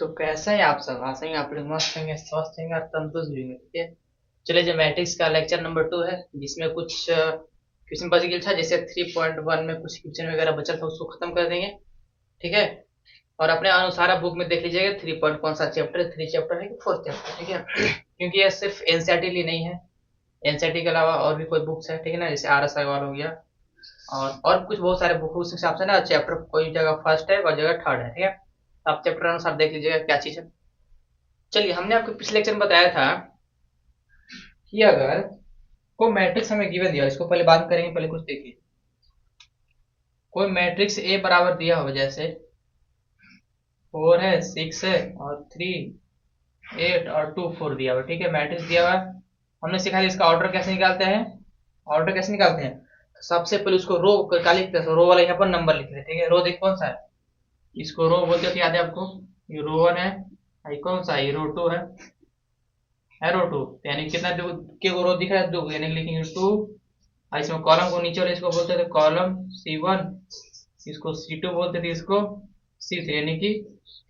तो कैसे हैं आप सब? आशा है आप लोग मस्त होंगे, स्वस्थ होंगे और तंदुरुस्त भी होंगे। ठीक है, चलिए जो मैट्रिक्स का लेक्चर नंबर 2 है, जिसमें कुछ क्वेश्चन बच गया था, जैसे 3.1 में कुछ क्वेश्चन वगैरह बचा था, उसको खत्म कर देंगे। ठीक है, और अपने अनुसार आप बुक में देख लीजिएगा 3 पॉइंट कौन सा चैप्टर है, 3 चैप्टर है कि 4 चैप्टर। ठीक है, क्योंकि ये सिर्फ एनसीईआरटी लिए नहीं है, एनसीईआरटी के अलावा और भी कोई बुक्स है, ठीक है ना, जैसे आर एस अग्रवाल हो गया और कुछ बहुत सारे बुक, उस हिसाब से ना चैप्टर कोई जगह फर्स्ट है और जगह थर्ड है। ठीक है, आप चैप्टर अनुसार देख लीजिएगा क्या चीज़ है। चलिए, हमने आपको पिछले लेक्चर में बताया था कि अगर कोई मैट्रिक्स हमें गिवन दिया, इसको पहले बात करेंगे, पहले कुछ देखिए। कोई मैट्रिक्स ए बराबर दिया हो, जैसे 4 है, 6 है और 3 8 और 2 4 दिया हुआ। ठीक है, मैट्रिक्स दिया हुआ है। हमने सीखा है इसका ऑर्डर कैसे निकालते हैं। ऑर्डर कैसे निकालते हैं, तो सबसे पहले उसको रो का लिखते हैं, रो वाला यहाँ पर नंबर लिखते हैं। ठीक है, रो देख कौन सा है, इसको रो बोलते थे, याद है आपको। ये रो 1 है, ये कौन सा है, ये रो 2 है रो 2, यानी कितना के रो दिख रहा है, 2, यानी लिखेंगे 2। और इसमें कॉलम को नीचे वाले इसको बोलते थे कॉलम C1, इसको C2 बोलते थे, इसको C3, यानी कि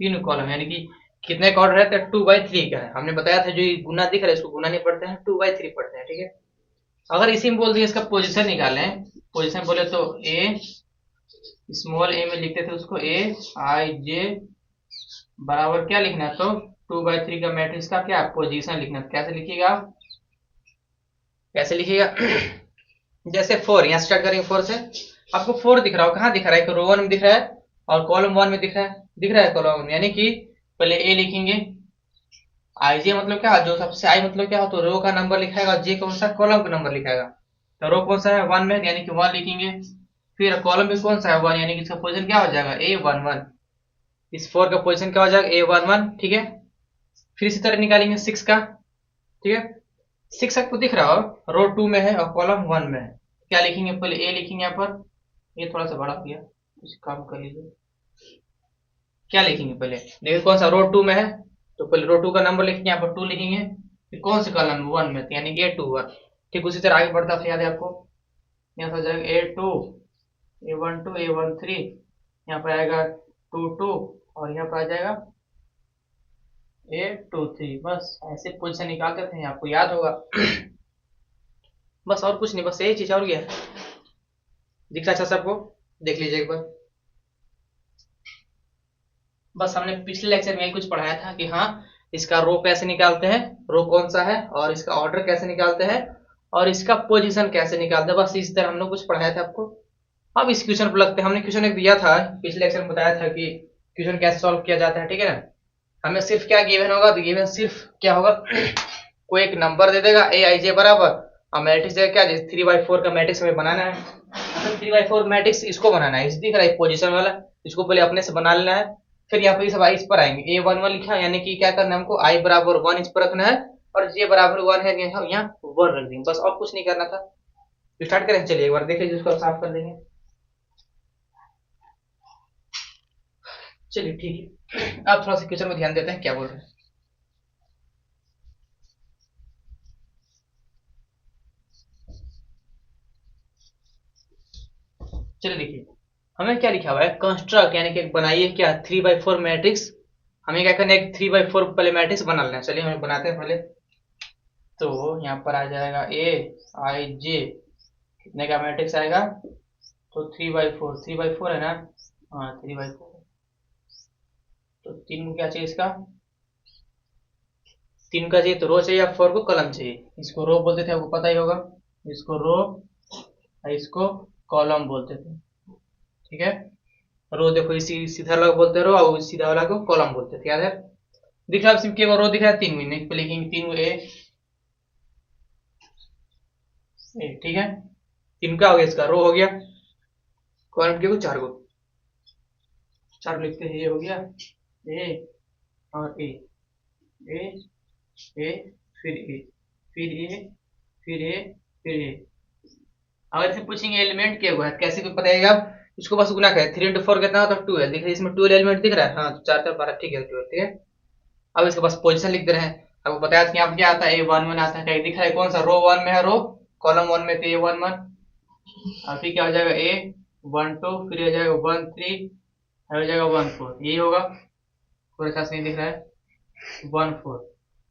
3 कॉलम, यानी कि कितने का ऑर्डर है, तो 2/3 का है। हमने बताया था जो ये गुना दिख रहा है, इसको गुना नहीं पढ़ते हैं, 2/3 पढ़ते हैं। ठीक है, अगर इसी में बोल दिए इसका पोजीशन निकालें, पोजीशन बोले तो ए, स्मॉल ए में लिखते थे उसको A I J बराबर क्या लिखना है, तो 2/3 का मैट्रिक्स का क्या पोजीशन लिखना है। कैसे लिखिएगा, कैसे लिखिएगा जैसे 4, यहाँ स्टार्ट करेंगे 4 से। आपको 4 दिख रहा हो, कहाँ दिख रहा है, रो 1 में दिख रहा है और कॉलम 1 में दिख रहा है कॉलम 1, यानी कि पहले ए लिखेंगे। आई जे मतलब क्या, जो सबसे आई मतलब क्या हो, तो रो का नंबर लिखाएगा, जे कौन सा, कॉलम का नंबर लिखाएगा। तो रो कौन सा है, 1 में, यानी कि 1 लिखेंगे। फिर कॉलम में कौन सा है, 1, यानी कि इसका पोजीशन क्या हो जाएगा, A11। इस 4 का पोजीशन क्या हो जाएगा, A11। ठीक है, फिर इसी तरह निकालेंगे 6 का। ठीक है, 6 आपको दिख रहा हो, रो 2 में है और कॉलम 1 में है। क्या लिखेंगे, पहले ए लिखेंगे यहाँ पर, ये थोड़ा सा बड़ा हो गया, कुछ काम कर लीजिए। क्या लिखेंगे, पहले देखिए कौन सा रो 2 में है, तो पहले रो 2 का नंबर लिखेंगे, यहाँ पर 2 लिखेंगे। फिर कौन से कॉलम 1 में, यानी कि A21। ठीक उसी तरह आगे बढ़ता था, याद है आपको, यहाँ से हो जाएगा A2, A12, A13, यहाँ पर आएगा 22 और यहाँ पर आ जाएगा A23। बस ऐसे पोजिशन निकालते थे, आपको याद होगा। बस और कुछ नहीं, बस यही चीज, और क्या है, दिख रहा अच्छा सबको, देख लीजिए एक बार। बस हमने पिछले लेक्चर में यही कुछ पढ़ाया था कि हाँ, इसका रो कैसे निकालते हैं, रो कौन सा है, और इसका ऑर्डर कैसे निकालते हैं, और इसका पोजीशन कैसे निकालते हैं। बस इस तरह हमने कुछ पढ़ाया था आपको। अब इस क्वेश्चन पर लगते हैं। हमने क्वेश्चन एक दिया था, पिछले लेक्चर में बताया था कि क्वेश्चन कैसे सॉल्व किया जाता है। ठीक है ना, हमें सिर्फ क्या गिवन होगा, तो गिवन सिर्फ क्या होगा, कोई एक नंबर दे देगा A I J बराबर, और मैट्रिक्स देगा क्या, जैसे 3/4 का मैट्रिक्स हमें बनाना है। हमें 3/4 मैट्रिक्स इसको बनाना है, इस दिख रहा है पोजीशन वाला, इसको पहले अपने से बना लेना है। फिर यहाँ पर सब इस पर आएंगे, A11 लिखा, यानी कि क्या करना है हमको, I बराबर 1 इस पर रखना है, और J बराबर 1 है, यहाँ 1 रख देंगे, बस और कुछ नहीं करना था। स्टार्ट करें, चलिए एक बार देख लीजिए, इसको साफ कर देंगे। चलिए ठीक है, अब थोड़ा सा क्वेश्चन में ध्यान देते हैं क्या बोल रहे हैं। चलिए देखिए, हमें क्या लिखा हुआ है, कंस्ट्रक्ट, यानी कि बनाइए क्या, 3/4 मैट्रिक्स। हमें क्या करना है, एक 3/4 पहले मैट्रिक्स बना लेना है। चलिए हम बनाते हैं पहले। तो यहाँ पर आ जाएगा A I J, कितने का मैट्रिक्स आएगा, तो 3/4, 3/4 है ना, हाँ 3/4। तो 3 को क्या चाहिए, इसका 3 का चाहिए, तो रो चाहिए, या 4 को कॉलम चाहिए। इसको रो बोलते थे, आपको पता ही होगा, इसको रो, इसको कॉलम बोलते थे। ठीक है, रो देखो, इसी सीधा वाला को बोलते रो, और सीधा वाला को कॉलम बोलते थे, याद है। दिख रहा है सिर्फ रो दिख रहा है 3 महीने पे, लिखेंगे 3 ए। ठीक है, 3 का हो गया, इसका रो हो गया, कॉलम के को 4 को, 4 लिखते हैं, ये हो गया ए और ए, ए, फिर ए, फिर ए, फिर ए, फिर ए। अगर इसे पूछेंगे एलिमेंट क्या हुआ है, कैसे को बताइएगा आप, इसको बस गुना करें, 3 into 4 कितना होता है, 2 है, दिख रहा है इसमें 12 एलिमेंट दिख रहा है, हाँ तो 4 4 12, ठीक है 12। ठीक है, अब इसके पास पोजीशन लिख दे रहे हैं। आपको बताया था कि यहाँ क्या आता है, A11 आता है, क्या दिख रहा है, कौन सा रो 1 में है, रो कॉलम 1 में, तो A11। और फिर क्या हो जाएगा, A12, फिर हो जाएगा 13, हो जाएगा 14, यही होगा। थोड़ा सा नहीं दिख रहा है, 1 4।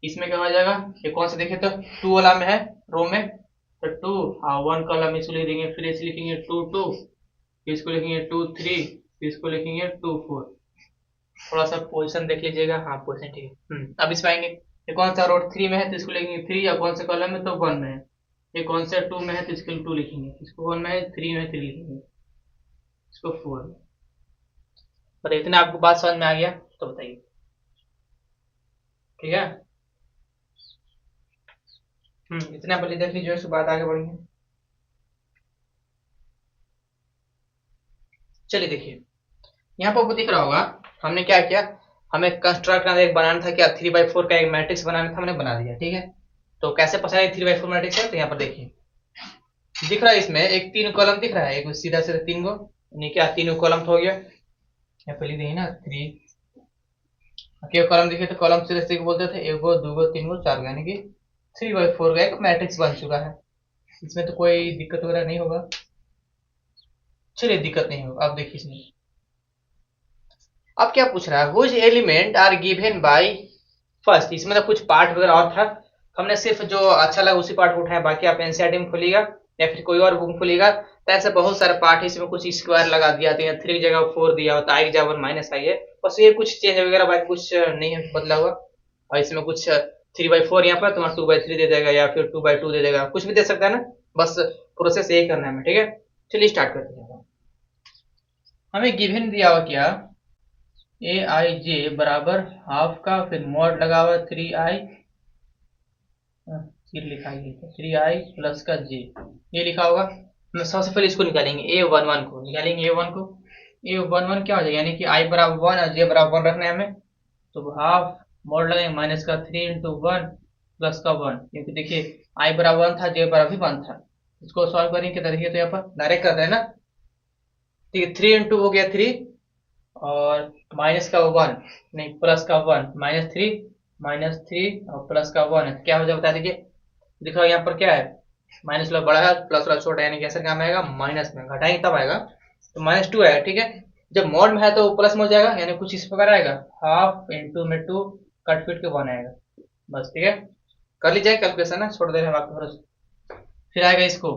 इसमें क्या हो जाएगा, ये कौन सा देखे तो 2 वाला में है रो में, तो 2 हाँ 1 कॉलम इसको लिख देंगे, फिर इसे लिखेंगे 2 2, फिर इसको लिखेंगे 2 3, फिर इसको लिखेंगे 2 4। थोड़ा सा पोजीशन देख लीजिएगा, हाँ पोजीशन ठीक है। अब इस पाएंगे ये कौन सा रो 3 में है तो इसको लिखेंगे 3, या कौन सा कॉलम में तो 1 में है, ये कौन सा 2 में है तो इसके लिए 2 लिखेंगे, इसको 1 में है, 3 में 3 लिखेंगे, इसको 4 में। पर इतना आपको बात समझ में आ गया तो बताइए, ठीक है। इतना पहले देख लीजिए, उसके बाद आगे बढ़ेंगे। चलिए देखिए, यहाँ पर आपको दिख रहा होगा हमने क्या किया, हमें कंस्ट्रक्ट एक बनाना था क्या, 3/4 का एक मैट्रिक्स बनाना था, हमने बना दिया, ठीक है। तो कैसे पता है 3/4 मैट्रिक्स है, तो यहाँ पर देखिए दिख रहा है, इसमें एक 3 कॉलम दिख रहा है, एक सीधा सीधा 3 गो, यानी क्या 3 कॉलम हो गया, यहाँ पे लिख देंगे ना 3 के कॉलम दिखे तो कॉलम सीधे सीधे बोलते थे, 1 गो 2 गो 3 गो 4 गो, यानी कि 3/4 का एक मैट्रिक्स बन चुका है। इसमें तो कोई दिक्कत वगैरह नहीं होगा, चलिए दिक्कत नहीं होगा। अब देखिए इसमें अब क्या पूछ रहा है, which element are given by first. इसमें तो कुछ पार्ट वगैरह और था, हमने सिर्फ जो अच्छा लगा उसी पार्ट को उठाया, बाकी आप एनसीईआरटी में खोलिएगा या फिर कोई और बुक खोलिएगा तो ऐसे बहुत सारे पार्ट है, इसमें कुछ स्क्वायर लगा दिया तो 3 की जगह 4 दिया होता है, आई की जगह 1 माइनस आई है, बस ये कुछ चेंज वगैरह, बाकी कुछ नहीं है बदला हुआ। और इसमें कुछ 3/4 यहाँ पर तुम्हारा 2/3 दे देगा या फिर 2/2 दे देगा, कुछ भी दे सकता है ना, बस प्रोसेस यही करना है हमें, ठीक है। चलिए स्टार्ट करते हैं। हमें गिवन दिया हुआ क्या, ए आई जे बराबर हाफ का, फिर मॉड लगा हुआ 3i, फिर लिखा है 3i प्लस का जे, ये लिखा होगा। हम सबसे पहले इसको निकालेंगे, a11 को निकालेंगे, a1 को, a11 क्या हो जाएगा, यानी कि i बराबर 1 और j बराबर 1 रखना है हमें, तो हाफ मॉड लगेंगे माइनस का 3 इंटू 1 प्लस का 1, क्योंकि देखिए i बराबर 1 था, j बराबर भी 1 था। इसको सॉल्व करेंगे कितना, देखिए तो यहाँ पर डायरेक्ट कर रहे हैं ना, ठीक है 3 इंटू हो गया 3 और माइनस का 1, नहीं प्लस का 1, -3 और प्लस का 1 है, क्या हो जाएगा बता दीजिए। देखो यहाँ पर क्या है, माइनस वाला बड़ा है, प्लस वाला छोटा है, यानी कैसे काम आएगा, माइनस में घटाएंगे तब आएगा, तो -2 आएगा, ठीक है। जब मॉड में है तो प्लस में हो जाएगा, यानी कुछ इस प्रकार आएगा, हाफ इंटू में 2 कट पीट के 1 आएगा, बस ठीक है। कर लीजिए कैलकुलेशन ना, छोड़ दे रहे हैं आपको भरोसे। फिर आएगा इसको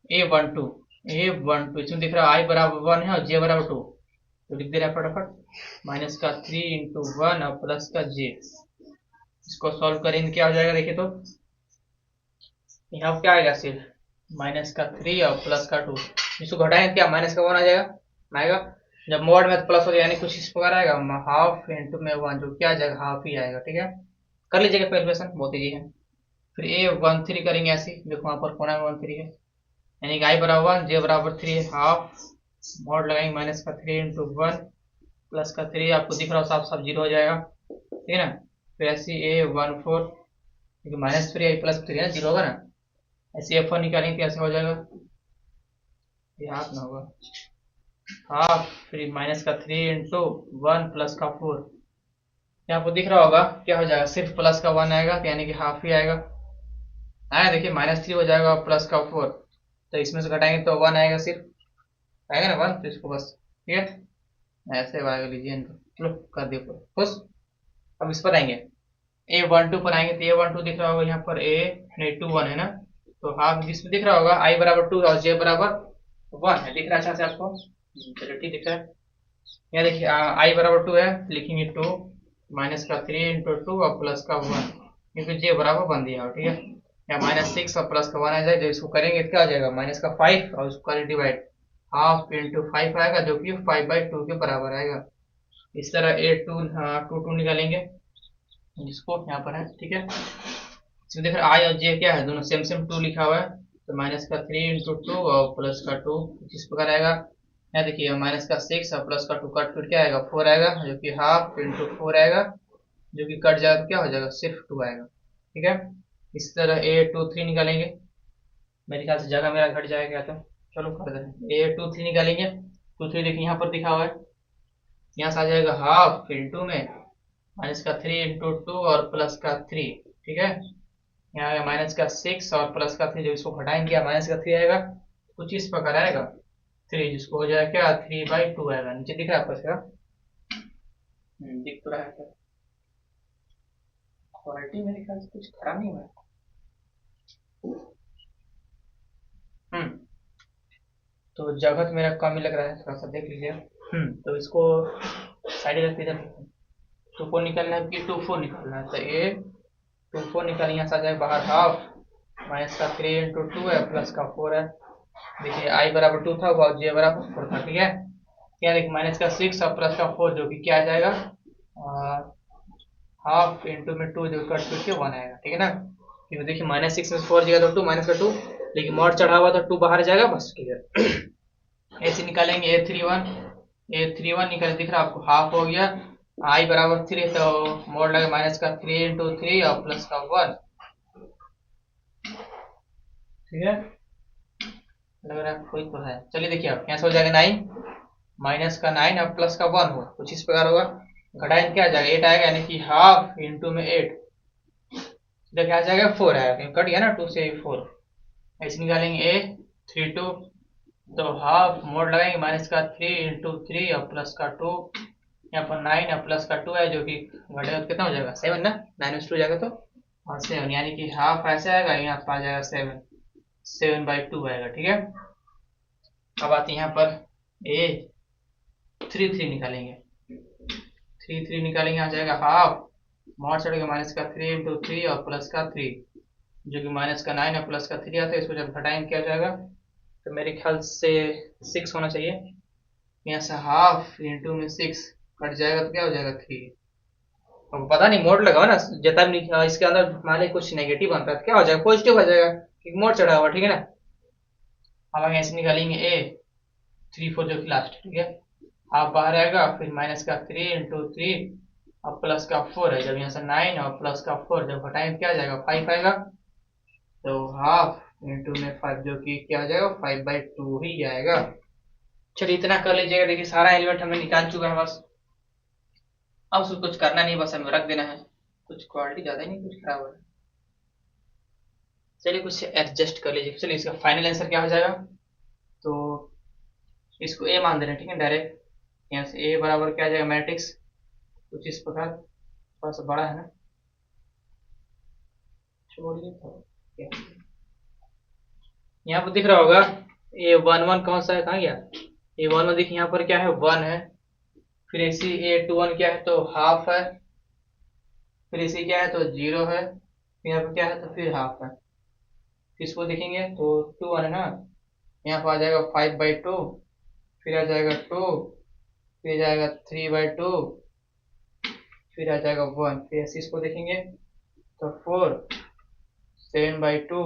a12 इसमें दिख रहा है i बराबर 1 है और j बराबर 2, तो लिख दे रहा है फटाफट, माइनस का 3 इंटू 1 और प्लस का j। इसको सॉल्व करेंगे क्या हो जाएगा, देखिए तो यहाँ क्या आएगा, सिर्फ माइनस का 3 और प्लस का 2, इसको घटाएंगे क्या माइनस का 1 आ जाएगा, आएगा। जब मॉड में तो प्लस हो जाएगा, यानी कुछ इस प्रकार आएगा, हाफ इंटू में 1, जो क्या आ जाएगा हाफ ही आएगा, ठीक है। कर लीजिएगा कैलकुलेशन, बहुत ईजी है। फिर a13 करेंगे ऐसे, देखो वहाँ पर कोना में 13 है, यानी कि i बराबर 1 j बराबर 3, हाफ मॉड लगाएंगे माइनस का 3 इंटू 1 प्लस का 3, आपको दिख रहा हो साफ साफ 0 हो जाएगा, ठीक है ना। फिर ऐसे a14, क्योंकि -3 प्लस 3 है 0 होगा ना, ऐसे f1 निकालेंगे कैसे हो जाएगा, ये हाफ ना होगा, हाफ फिर माइनस का 3 इंटू 1 प्लस का 4, यहाँ पर दिख रहा होगा क्या हो जाएगा, सिर्फ प्लस का 1 आएगा, यानी कि हाफ ही आएगा, आया देखिए -3 हो जाएगा प्लस का 4, तो इसमें से घटाएंगे तो 1 आएगा, सिर्फ आएगा ना 1, तो इसको बस ठीक है ऐसे आएगा, लीजिए चलो कर दिए खुश। अब इस पर आएंगे, a12 पर आएंगे, तो a12 दिख रहा होगा यहाँ पर a नहीं 2 1 है ना, तो हाफ जिसमें दिख रहा होगा i बराबर 2 और j बराबर 1 है, दिख रहा है अच्छा से आपको, चलो ठीक दिख रहा है। यहाँ देखिए i बराबर 2 है, लिखेंगे 2 माइनस का 3 इंटू 2 और प्लस का 1, क्योंकि j बराबर 1 दिया हो, ठीक है। या -6 और प्लस का 1 आ जाए, जब इसको करेंगे क्या आ जाएगा, माइनस का 5 और उसको करें डिवाइड, हाफ इंटू 5 आएगा, जो कि 5/2 के बराबर आएगा। इस तरह a2 निकालेंगे, जिसको यहाँ पर है, ठीक है। इसमें देख रहे i और j क्या है, दोनों सेम सेम 2 लिखा हुआ है, तो माइनस का 3 इंटू 2 और प्लस का 2 इस प्रकार आएगा। यहाँ देखिए माइनस का 6 और प्लस का 2 कट फिर क्या आएगा 4 आएगा, जो कि हाफ इंटू 4 आएगा, जो कि कट जाएगा तो क्या हो जाएगा, सिर्फ 2 आएगा, ठीक है। इस तरह a23 निकालेंगे, मेरे ख्याल से जगह मेरा घट जाएगा, तो चलो कर दे रहे हैं a23 निकालेंगे, 23 देखिए यहाँ पर दिखा हुआ है, यहाँ से आ जाएगा हाफ इंटू में माइनस का 3 इंटू 2 और प्लस का 3, ठीक है। यहाँ आएगा माइनस का 6 और प्लस का 3, जो इसको घटाएंगे माइनस का 3 आएगा, कुछ इस प्रकार आएगा 3, जिसको हो जाएगा क्या 3/2 आएगा, नीचे दिख रहा है आपको इसका, दिख तो रहा है। क्वालिटी मेरे ख्याल से कुछ खराब नहीं हुआ। तो जगह तो मेरा कम ही लग रहा है, थोड़ा सा देख लीजिए। तो इसको साइड रख इधर। 2 4 निकलना है कि 2 4 निकालना है, तो ये 2 4 निकाल, यहाँ से आ जाएगा बाहर हाफ माइनस का 3 इंटू 2 है प्लस का 4 है। देखिए आई बराबर 2 था और जे बराबर 4 था, ठीक है। क्या देखिए माइनस का 6 और प्लस का 4 जो कि क्या आ जाएगा, हाफ इंटू में 2 जो कट करके 1 आएगा, ठीक है ना। क्योंकि देखिए माइनस 6 में 4 जाएगा तो 2 माइनस का 2, लेकिन मॉड चढ़ा हुआ तो 2 बाहर जाएगा, बस क्लियर। ऐसे निकालेंगे A31 निकल, दिख रहा है आपको, हाफ हो गया आई बराबर 3, तो मोड लगे माइनस का 3 इंटू 3 और प्लस का 1, ठीक है। लग रहा है कोई तो है। चलिए देखिए आप यहाँ से हो जाएगा 9 माइनस का 9 और प्लस का 1 होगा, कुछ इस प्रकार होगा। घटाएं क्या आ जाएगा 8 आएगा, यानी कि हाफ इंटू में 8, देखिए आ जाएगा 4 आएगा, कट गया ना 2 से 4। ऐसे निकालेंगे A32, तो हाफ मोड लगाएंगे माइनस का 3 इंटू 3 और प्लस का 2, यहाँ पर 9 और प्लस का 2 है जो कि घटेगा तो कितना हो जाएगा 7 ना, 9 में 2 जाएगा तो और 7, यानी कि हाफ ऐसे आएगा, यहाँ पर आ जाएगा 7/2 आएगा, ठीक है। अब आते हैं यहाँ पर A33 निकालेंगे, 3 निकालेंगे, आ जाएगा हाफ मॉड चढ़ेगा माइनस का 3 इंटू 3 और प्लस का 3, जो कि माइनस का 9 और प्लस का 3 आता है। इसको जब घटाएंगे क्या जाएगा, तो मेरे ख्याल से 6 होना चाहिए, यहाँ से हाफ इंटू में 6 कट जाएगा तो क्या हो जाएगा 3। अब पता नहीं मोड लगाओ ना, जब इसके अंदर मान ली कुछ नेगेटिव बनता है तो क्या हो जाएगा, पॉजिटिव हो जाएगा क्योंकि मोड चढ़ा हुआ, ठीक है ना। अब हम ऐसे निकालेंगे A34 जो कि लास्ट, ठीक है। हाफ बाहर आएगा, फिर माइनस का 3 इंटू 3 और प्लस का 4 है, जब यहाँ से 9 और प्लस का 4 जब घटाएंगे क्या आ जाएगा 5 आएगा, तो हाफ इंटू में 5 जो कि क्या आ जाएगा 5/2 ही आएगा। चलिए इतना कर लीजिएगा, देखिए सारा एलिमेंट हमने निकाल चुका है बस। अब उसको कुछ करना नहीं, बस हमें रख देना है। कुछ क्वालिटी ज्यादा ही नहीं कुछ खराब हो रहा है। चलिए कुछ एडजस्ट कर लीजिए। चलिए इसका फाइनल आंसर क्या हो जाएगा, तो इसको ए मान दे रहे हैं, ठीक है डायरेक्ट। यहाँ से ए बराबर क्या आ जाएगा मैट्रिक्स कुछ इस प्रकार, थोड़ा सा बड़ा है ना, छोड़िए क्या, यहाँ पर दिख रहा होगा A11 कौन सा है, कहाँ गया A11, देखिए यहाँ पर क्या है 1 है, फिर इसी A21 क्या है तो हाफ है, फिर इसी क्या है तो 0 है, फिर यहाँ पर क्या है तो फिर हाफ है। फिर इसको देखेंगे तो 2 है ना, यहाँ पर आ जाएगा 5/2, फिर आ जाएगा 2, फिर आ जाएगा 3/2, फिर आ जाएगा 1, फिर ऐसे इसको देखेंगे तो 4 7/2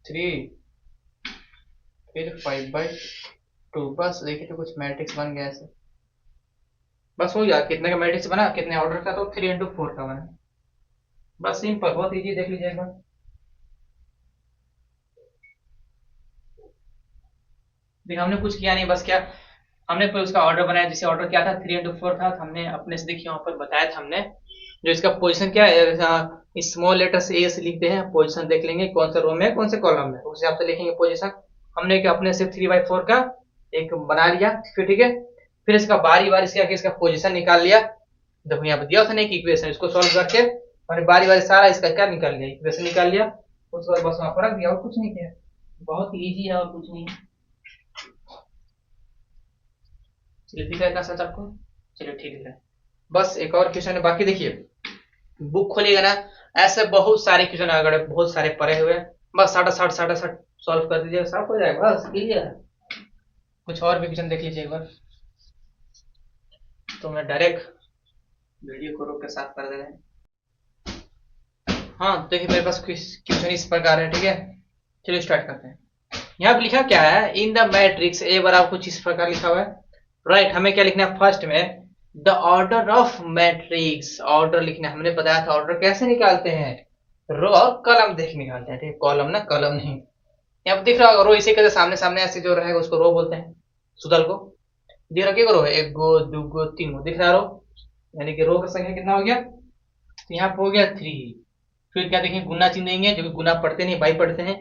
3 फिर 5/2, बस देखिए तो कुछ मैट्रिक्स बन गया ऐसे, बस हो गया। कितने का मैट्रिक्स बना, कितने ऑर्डर का, तो 3 into 4 का बना, बस सिंपल, बहुत इजी, देख लीजिए एक बार। देखिए हमने कुछ किया नहीं, बस क्या हमने फिर उसका ऑर्डर बनाया, जैसे ऑर्डर क्या था 3 into 4 था, तो हमने अपने से देखिए वहां पर बताया था हमने, जो इसका पोजीशन क्या है स्मॉल लेटर से ए से लिखते हैं, पोजीशन देख लेंगे कौन सा रो में है कौन से कॉलम में, उस हिसाब से लिखेंगे पोजीशन। हमने क्या अपने से 3/4 का एक बना लिया, फिर ठीक है, फिर इसका बारी बारी से इसका पोजीशन निकाल लिया। देखो यहाँ पर दिया था ना कि इक्वेशन, इसको सॉल्व करके मैंने बारी बारी सारा इसका क्या निकाल लिया, इक्वेशन निकाल लिया, उसके बाद बस वहां पर रख दिया और कुछ नहीं किया, बहुत ही ईजी है और कुछ नहीं। चलिए दिख रहा है सच आपको, चलिए ठीक है। बस एक और क्वेश्चन है बाकी, देखिए बुक खोलिएगा ना, ऐसे बहुत सारे क्वेश्चन अगर बहुत सारे पड़े हुए हैं, बस साटा साट सॉल्व कर दीजिएगा, सब हो जाएगा, बस क्लियर है। कुछ और भी क्वेश्चन देख लीजिए एक बार, तो मैं डायरेक्ट वीडियो को रोक के साफ कर दे रहे हैं। हाँ देखिए मेरे पास क्वेश्चन इस प्रकार है, ठीक है। चलिए स्टार्ट करते हैं। यहाँ पे लिखा क्या है, इन द मैट्रिक्स ए बराबर कुछ इस प्रकार लिखा हुआ है, राइट। हमें क्या लिखना है फर्स्ट में, the order of matrix, order लिखना है। हमने बताया था ऑर्डर कैसे निकालते हैं, रो और कॉलम देख निकालते हैं, ठीक है, कॉलम ना कॉलम नहीं। यहाँ पे दिख रहा होगा रो, इसी के सामने सामने ऐसे जो रहेगा उसको रो बोलते हैं, सुदल को दिख रहा रो है, 1 गो 2 गो 3 गो दिख रहा रो, यानी कि रो का संख्या कितना हो गया, तो यहाँ पे हो गया 3। फिर क्या देखेंगे गुना चिन्ह देंगे, जो कि गुना पढ़ते नहीं बाई पढ़ते हैं।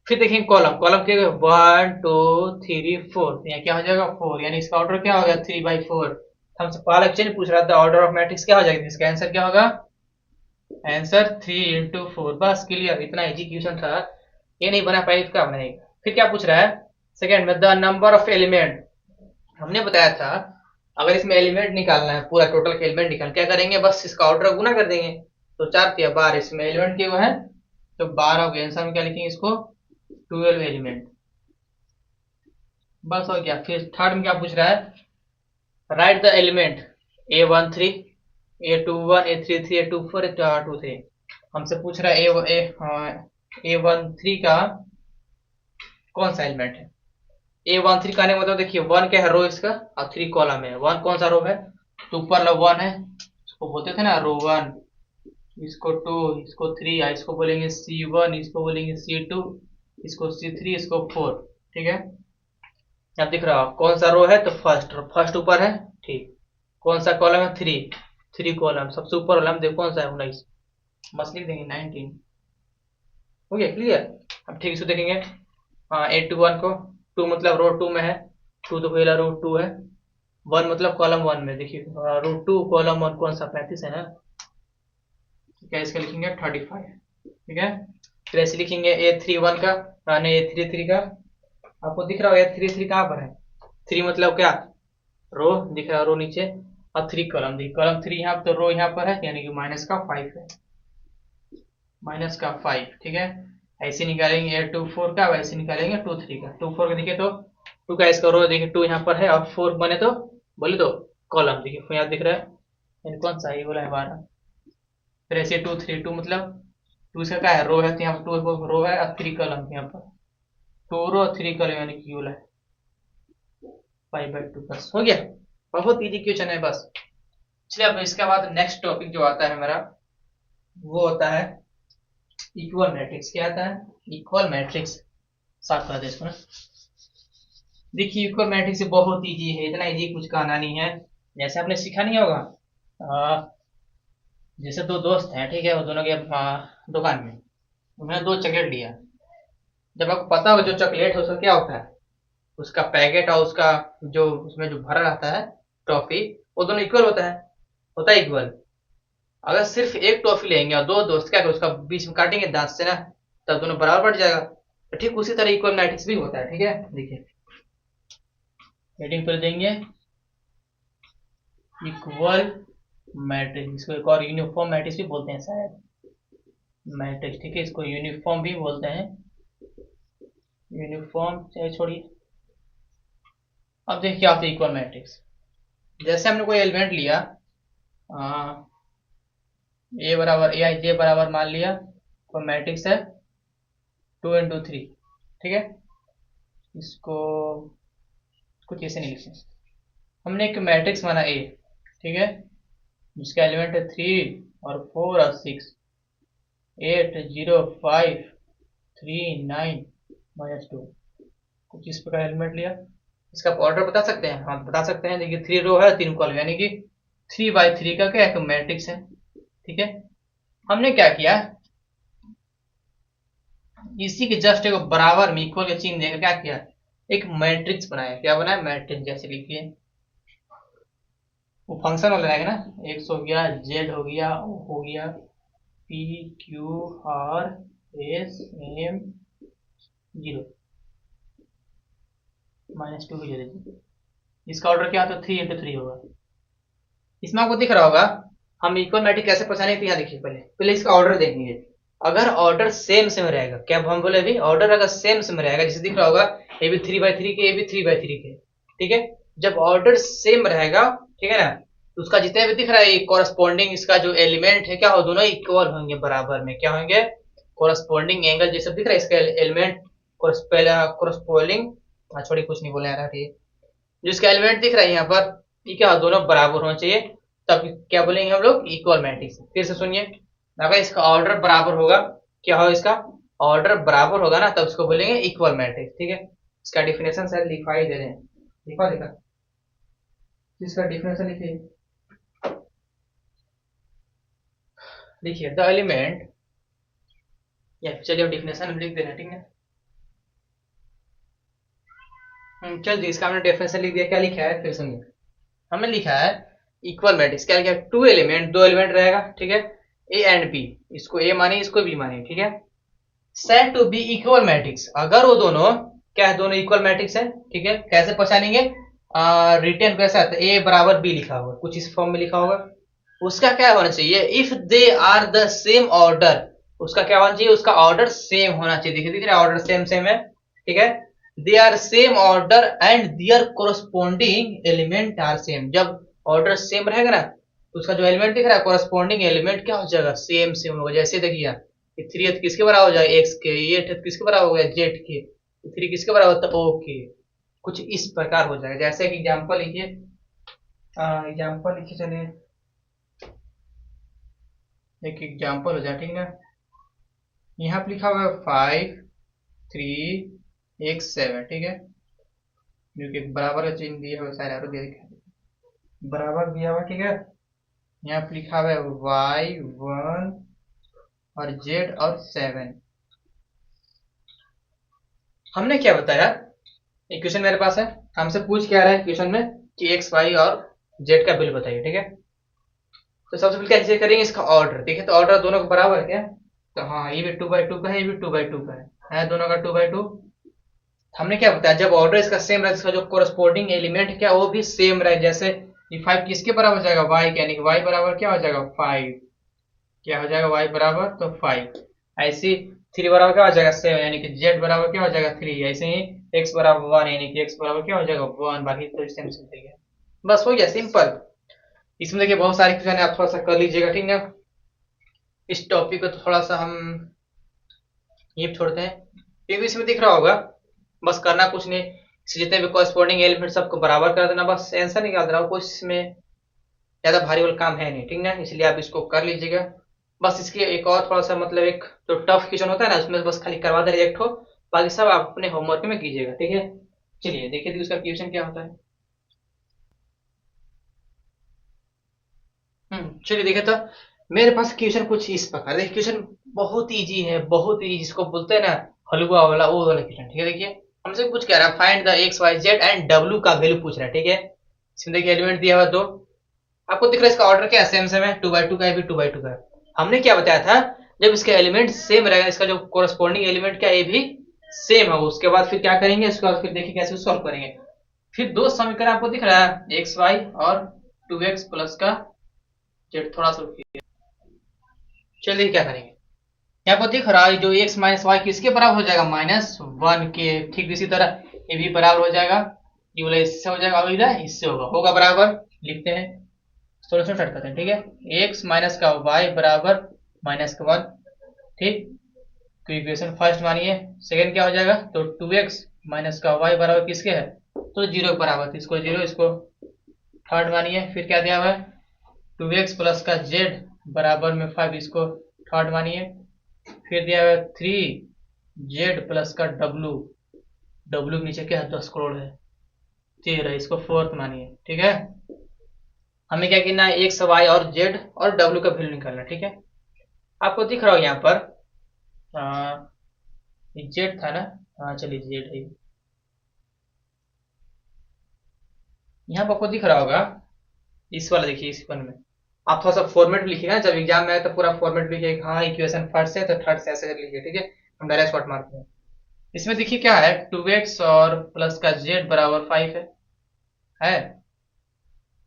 फिर देखेंगे कॉलम, कॉलम क्या 1 2 3 4, यहाँ क्या हो जाएगा 4, यानी इसका ऑर्डर क्या हो गया 3/4, हमसे पहला क्वेश्चन पूछ रहा था ऑर्डर ऑफ मैट्रिक्स क्या हो जाएगा, इसका आंसर क्या होगा, आंसर 3 into 4। बस क्लियर, इतना इजी क्वेश्चन था, ये नहीं बना पाए तो क्या बनाएगा। फिर क्या पूछ रहा है सेकंड में, द नंबर ऑफ एलिमेंट। हमने बताया था अगर इसमें एलिमेंट निकालना है, पूरा टोटल के एलिमेंट निकाल, क्या करेंगे, बस इसका ऑर्डर गुना कर देंगे। तो 4 या 12, इसमें एलिमेंट के वो है तो 12 हो गया। आंसर में क्या लिखेंगे इसको, 12 एलिमेंट। बस हो गया। फिर थर्ड में क्या पूछ रहा है, right the element A13, A21, A33, A24, A23। हमसे पूछ रहा है A13 का कौन सा एलिमेंट है। A13 का आने का मतलब देखिए, 1 क्या है, रो इसका, और 3 कॉलम है। 1 कौन सा रो है, तो ऊपर वाला 1 है, इसको बोलते थे ना रो 1, इसको 2, इसको 3, इसको बोलेंगे C1, इसको बोलेंगे C2, इसको C3, इसको 4। ठीक है, अब दिख रहा कौन सा रो है, तो फर्स्ट ऊपर है। ठीक, कौन सा कॉलम है, 3 कॉलम, सबसे ऊपर वाला हम देखो कौन सा है, 19। बस लिख देंगे 19। हो गया क्लियर। अब ठीक से देखेंगे, हाँ 81 को, 2 मतलब रो 2 में है, 2 तो पहला रो 2 है, 1 मतलब कॉलम 1 में। देखिए रो 2 कॉलम 1 कौन सा, 35 है ना, क्या इसका लिखेंगे 35। ठीक है, फिर ऐसे लिखेंगे A31 का, A33 का। आपको दिख रहा होगा A33 कहाँ पर है, 3 मतलब क्या, रो दिख रहा है, रो नीचे, और 3 कॉलम, देखिए कॉलम 3 यहाँ पर, तो रो यहाँ पर है, यानी कि -5 है, -5। ठीक है, ऐसे निकालेंगे A24 का, वैसे निकालेंगे 23 का। 24 का देखिए तो 2 का इसका रो देखिए 2 यहाँ पर है, और 4 बने तो बोले तो कॉलम, देखिए यहाँ दिख रहा है, यानी कौन सा, ये बोला है 12। फिर ऐसे 2 3 2 मतलब 2 इसका क्या है, रो है, तो यहाँ पर 2 रो है और 3 कॉलम यहाँ पर, 2 रो 3 कॉलम, यानी कि बोला है 5/2। बस हो गया, बहुत इजी क्वेश्चन है बस। चलिए अब इसके बाद नेक्स्ट टॉपिक जो आता है मेरा, वो होता है इक्वल मैट्रिक्स। क्या आता है, इक्वल मैट्रिक्स। साफ कर दे इसको ना। देखिए इक्वल मैट्रिक्स बहुत इजी है, इतना इजी कुछ कहना नहीं है। जैसे आपने सीखा नहीं होगा, जैसे दो दोस्त हैं, ठीक है, वो दोनों के दुकान में, उन्होंने 2 चॉकलेट लिया। जब आपको पता होगा जो चॉकलेट है उसका क्या होता है, उसका पैकेट और उसका जो उसमें जो भरा रहता है टॉफी, वो दोनों इक्वल होता है इक्वल। अगर सिर्फ एक टॉफी लेंगे और 2 दोस्त क्या उसका बीच में काटेंगे दांत से ना, तब दोनों बराबर बढ़ जाएगा। तो ठीक उसी तरह इक्वल मैट्रिक्स भी होता है। ठीक है, देखिए हेडिंग पर देंगे इक्वल मैट्रिक्स, इसको एक और यूनिफॉर्म मैट्रिक्स भी बोलते हैं शायद, मैट्रिक्स। ठीक है, इसको यूनिफॉर्म भी बोलते हैं, यूनिफॉर्म चाहे छोड़िए। अब देखिए क्या होता है इक्वल मैट्रिक्स। जैसे हमने कोई एलिमेंट लिया, ए बराबर ए आई जे बराबर मान लिया, तो मैट्रिक्स है 2 into 3। ठीक है, इसको कुछ ऐसे नहीं लिखे, हमने एक मैट्रिक्स माना ए, ठीक है, जिसका एलिमेंट है 3 और 4 और 6, 8 0 5 3 9 -2, कुछ इस प्रकार एलिमेंट लिया। इसका ऑर्डर बता सकते हैं, हाँ बता सकते हैं। देखिए 3 रो है 3 कॉलम, यानी कि 3/3 का क्या एक मैट्रिक्स है। ठीक है, हमने क्या किया, इसी के जस्ट एक बराबर में इक्वल का चिन्ह देकर क्या किया, एक मैट्रिक्स बनाया। क्या बनाया, मैट्रिक्स। जैसे लिखिए, वो फंक्शन वाला रहेगा ना, एक्स हो गया, जेड हो गया, ओ हो गया, P Q R S M 0 -2 की जगह। इसका ऑर्डर क्या होता है, 3 into 3 होगा। इसमें आपको दिख रहा होगा हम इक्वल मैट्रिक्स कैसे पहचाने, तो यहाँ देखिए, पहले इसका ऑर्डर देखेंगे। अगर ऑर्डर सेम सेम रहेगा, क्या हम बोले अभी, ऑर्डर अगर सेम सेम रहेगा, जैसे दिख रहा होगा ये भी 3/3 के, ये भी 3/3 के। ठीक है, जब ऑर्डर सेम रहेगा, ठीक है ना, तो उसका जितने भी दिख रहा है कॉरस्पॉन्डिंग इसका जो एलिमेंट है क्या हो, दोनों इक्वल होंगे, बराबर में क्या होंगे, कॉरस्पॉन्डिंग एंगल जैसे दिख रहा है इसका एलिमेंट कॉरस्पॉन्डिंग, छोड़ी कुछ नहीं बोले यार, ठीक, जो इसका एलिमेंट दिख रहा है यहाँ पर, ये क्या हो, दोनों बराबर होना चाहिए, तब क्या बोलेंगे हम लोग, इक्वल मैट्रिक्स। फिर से सुनिए, अगर इसका ऑर्डर बराबर होगा, क्या हो, इसका ऑर्डर बराबर होगा ना, तब इसको बोलेंगे इक्वल मैट्रिक्स। ठीक है, इसका डिफिनेशन सर लिखा ही दे रहे हैं, लिखा इसका डिफिनेशन लिखिए। देखिए द एलिमेंट, या चलिए डिफिनेशन हम लिख दे रहे हैं, ठीक है। चल जी, इसका हमने डेफिनेशन लिख दिया। क्या लिखा है फिर सुनिए, हमने लिखा है इक्वल मैट्रिक्स क्या लिखा है, टू एलिमेंट, दो एलिमेंट रहेगा, ठीक है, ए एंड बी, इसको ए माने इसको बी माने, ठीक है, set to be equal matrix, अगर वो दोनों क्या है, दोनों इक्वल मैट्रिक्स है, ठीक है, कैसे पहचानेंगे, रिटर्न कैसा आता है, ए बराबर बी लिखा होगा, कुछ इस फॉर्म में लिखा होगा, उसका क्या होना चाहिए, if they are the same order, उसका क्या होना चाहिए, उसका ऑर्डर सेम होना चाहिए, देखिए दिख रहा है ऑर्डर सेम सेम है, ठीक है, they are same order and their corresponding element are same, जब ऑर्डर सेम रहेगा ना तो उसका जो एलिमेंट दिख रहा है कोरस्पोंडिंग एलिमेंट क्या हो जाएगा, सेम सेम होगा, जैसे देखिए ये थ्री किसके बराबर हो जाएगा, एक्स के, ये किसके बराबर हो गया, जेड के, थ्री किसके बराबर होता है, ओ के, कुछ इस प्रकार हो जाएगा, जैसे कि एग्जाम्पल लिखिए, एग्जाम्पल लिखिए, चलिए एक एग्जाम्पल हो जाए, ठीक है, यहाँ पे लिखा हुआ है 5 3 x 7, ठीक है, जो कि बराबर का चिन्ह दिया हुआ शायद एरो दिया बराबर दिया हुआ, ठीक है, यहाँ पे लिखा हुआ है y1 और z और 7, हमने क्या बताया, इक्वेशन मेरे पास है, हमसे पूछ क्या रहा है क्वेश्चन में कि एक्स वाई और जेड का बिल बताइए, ठीक है, तो सबसे पहले कैसे करेंगे इसका ऑर्डर, देखिए तो ऑर्डर दोनों का बराबर है क्या, तो हाँ ये भी 2/2 का है, ये भी 2/2 का है दोनों का 2/2, हमने क्या बताया जब ऑर्डर इसका सेम रहे, इसका जो कोरस्पोंडिंग एलिमेंट क्या वो भी सेम रहे, जैसे ये 5 किसके बराबर हो जाएगा, y यानी कि y बराबर क्या हो जाएगा 5, क्या हो जाएगा y बराबर तो 5, ऐसे 3 बराबर क्या हो जाएगा 7, यानी कि z बराबर क्या हो जाएगा 3, ऐसे ही x बराबर 1 यानी कि x बराबर क्या हो जाएगा 1, बाकी तो सेम सेम है, बस हो गया सिंपल। इसमें देखिए बहुत सारे क्वेश्चन है, आप थोड़ा सा कर लीजिएगा, ठीक है, इस टॉपिक को तो थोड़ा सा हम ये छोड़ते हैं, क्योंकि इसमें दिख रहा होगा, बस करना कुछ नहीं, जितने भी कॉरेस्पॉन्डिंग एलिमेंट सबको बराबर कर देना, बस आंसर निकाल देना, कुछ इसमें ज्यादा भारी वाला काम है नहीं, ठीक है, इसलिए आप इसको कर लीजिएगा, बस इसके एक और थोड़ा सा मतलब एक जो टफ क्वेश्चन होता है ना उसमें बस खाली करवा दे रिएक्ट हो, बाकी सब आप अपने होमवर्क में कीजिएगा, ठीक है, चलिए देखिए उसका क्वेश्चन क्या होता है, चलिए देखिए तो मेरे पास क्वेश्चन कुछ इस प्रकार, देखिए क्वेश्चन बहुत इजी है, बहुत इजी, जिसको बोलते हैं ना हलवा वाला, वो वाला क्वेश्चन, ठीक है, देखिए हमसे कुछ कह रहा है find the X Y Z and W का वैल्यू पूछ रहा है, ठीक है, इसमें देखिए एलिमेंट दिया हुआ दो, आपको दिख रहा है इसका ऑर्डर क्या है, सेम सेम है, 2/2 का है, भी 2/2 का है, हमने क्या बताया था जब इसका एलिमेंट सेम रहेगा, इसका जो कोरस्पोंडिंग एलिमेंट क्या ये भी सेम होगा, उसके बाद फिर क्या करेंगे, उसके बाद फिर देखिए कैसे सॉल्व करेंगे, फिर दो समीकरण आपको दिख रहा है एक्स वाई और 2x प्लस का जेड, थोड़ा सा रुकिए, चलिए क्या करेंगे, यहाँ पर दिख रहा है जो x माइनस वाई किसके बराबर हो जाएगा, -1 के, ठीक इसी तरह ये भी बराबर हो जाएगा, ये वाला इससे हो जाएगा और इधर इससे होगा, होगा बराबर, लिखते हैं सोल्यूशन स्टार्ट करते हैं, ठीक है, x माइनस का y बराबर -1, ठीक, तो इक्वेशन फर्स्ट मानिए, सेकंड क्या हो जाएगा, तो 2x माइनस का y बराबर किसके है, तो 0 के बराबर, तो इसको 0, इसको थर्ड मानिए, फिर क्या दिया हुआ है 2x प्लस का z बराबर में 5, इसको थर्ड मानिए, फिर दिया हुआ है 3z प्लस का w, w के नीचे क्या है 10 करोड़ है, 13, इसको फोर्थ मानिए, ठीक है, हमें क्या करना है एक्स वाई और जेड और w का वैल्यू निकालना, ठीक है, आपको दिख रहा हो यहाँ पर जेड था ना, हाँ चलिए जेड है, यहाँ पर आपको दिख रहा होगा इस वाला, देखिए इस वन में आप थोड़ा सा फॉर्मेट में लिखिएगा, जब एग्जाम में आए तो पूरा फॉर्मेट लिखिए, हाँ इक्वेशन फर्स्ट से तो थर्ड से ऐसे लिखिए, ठीक है, हम डायरेक्ट शॉर्ट मारते हैं, इसमें देखिए क्या है 2x और प्लस का z बराबर 5 है,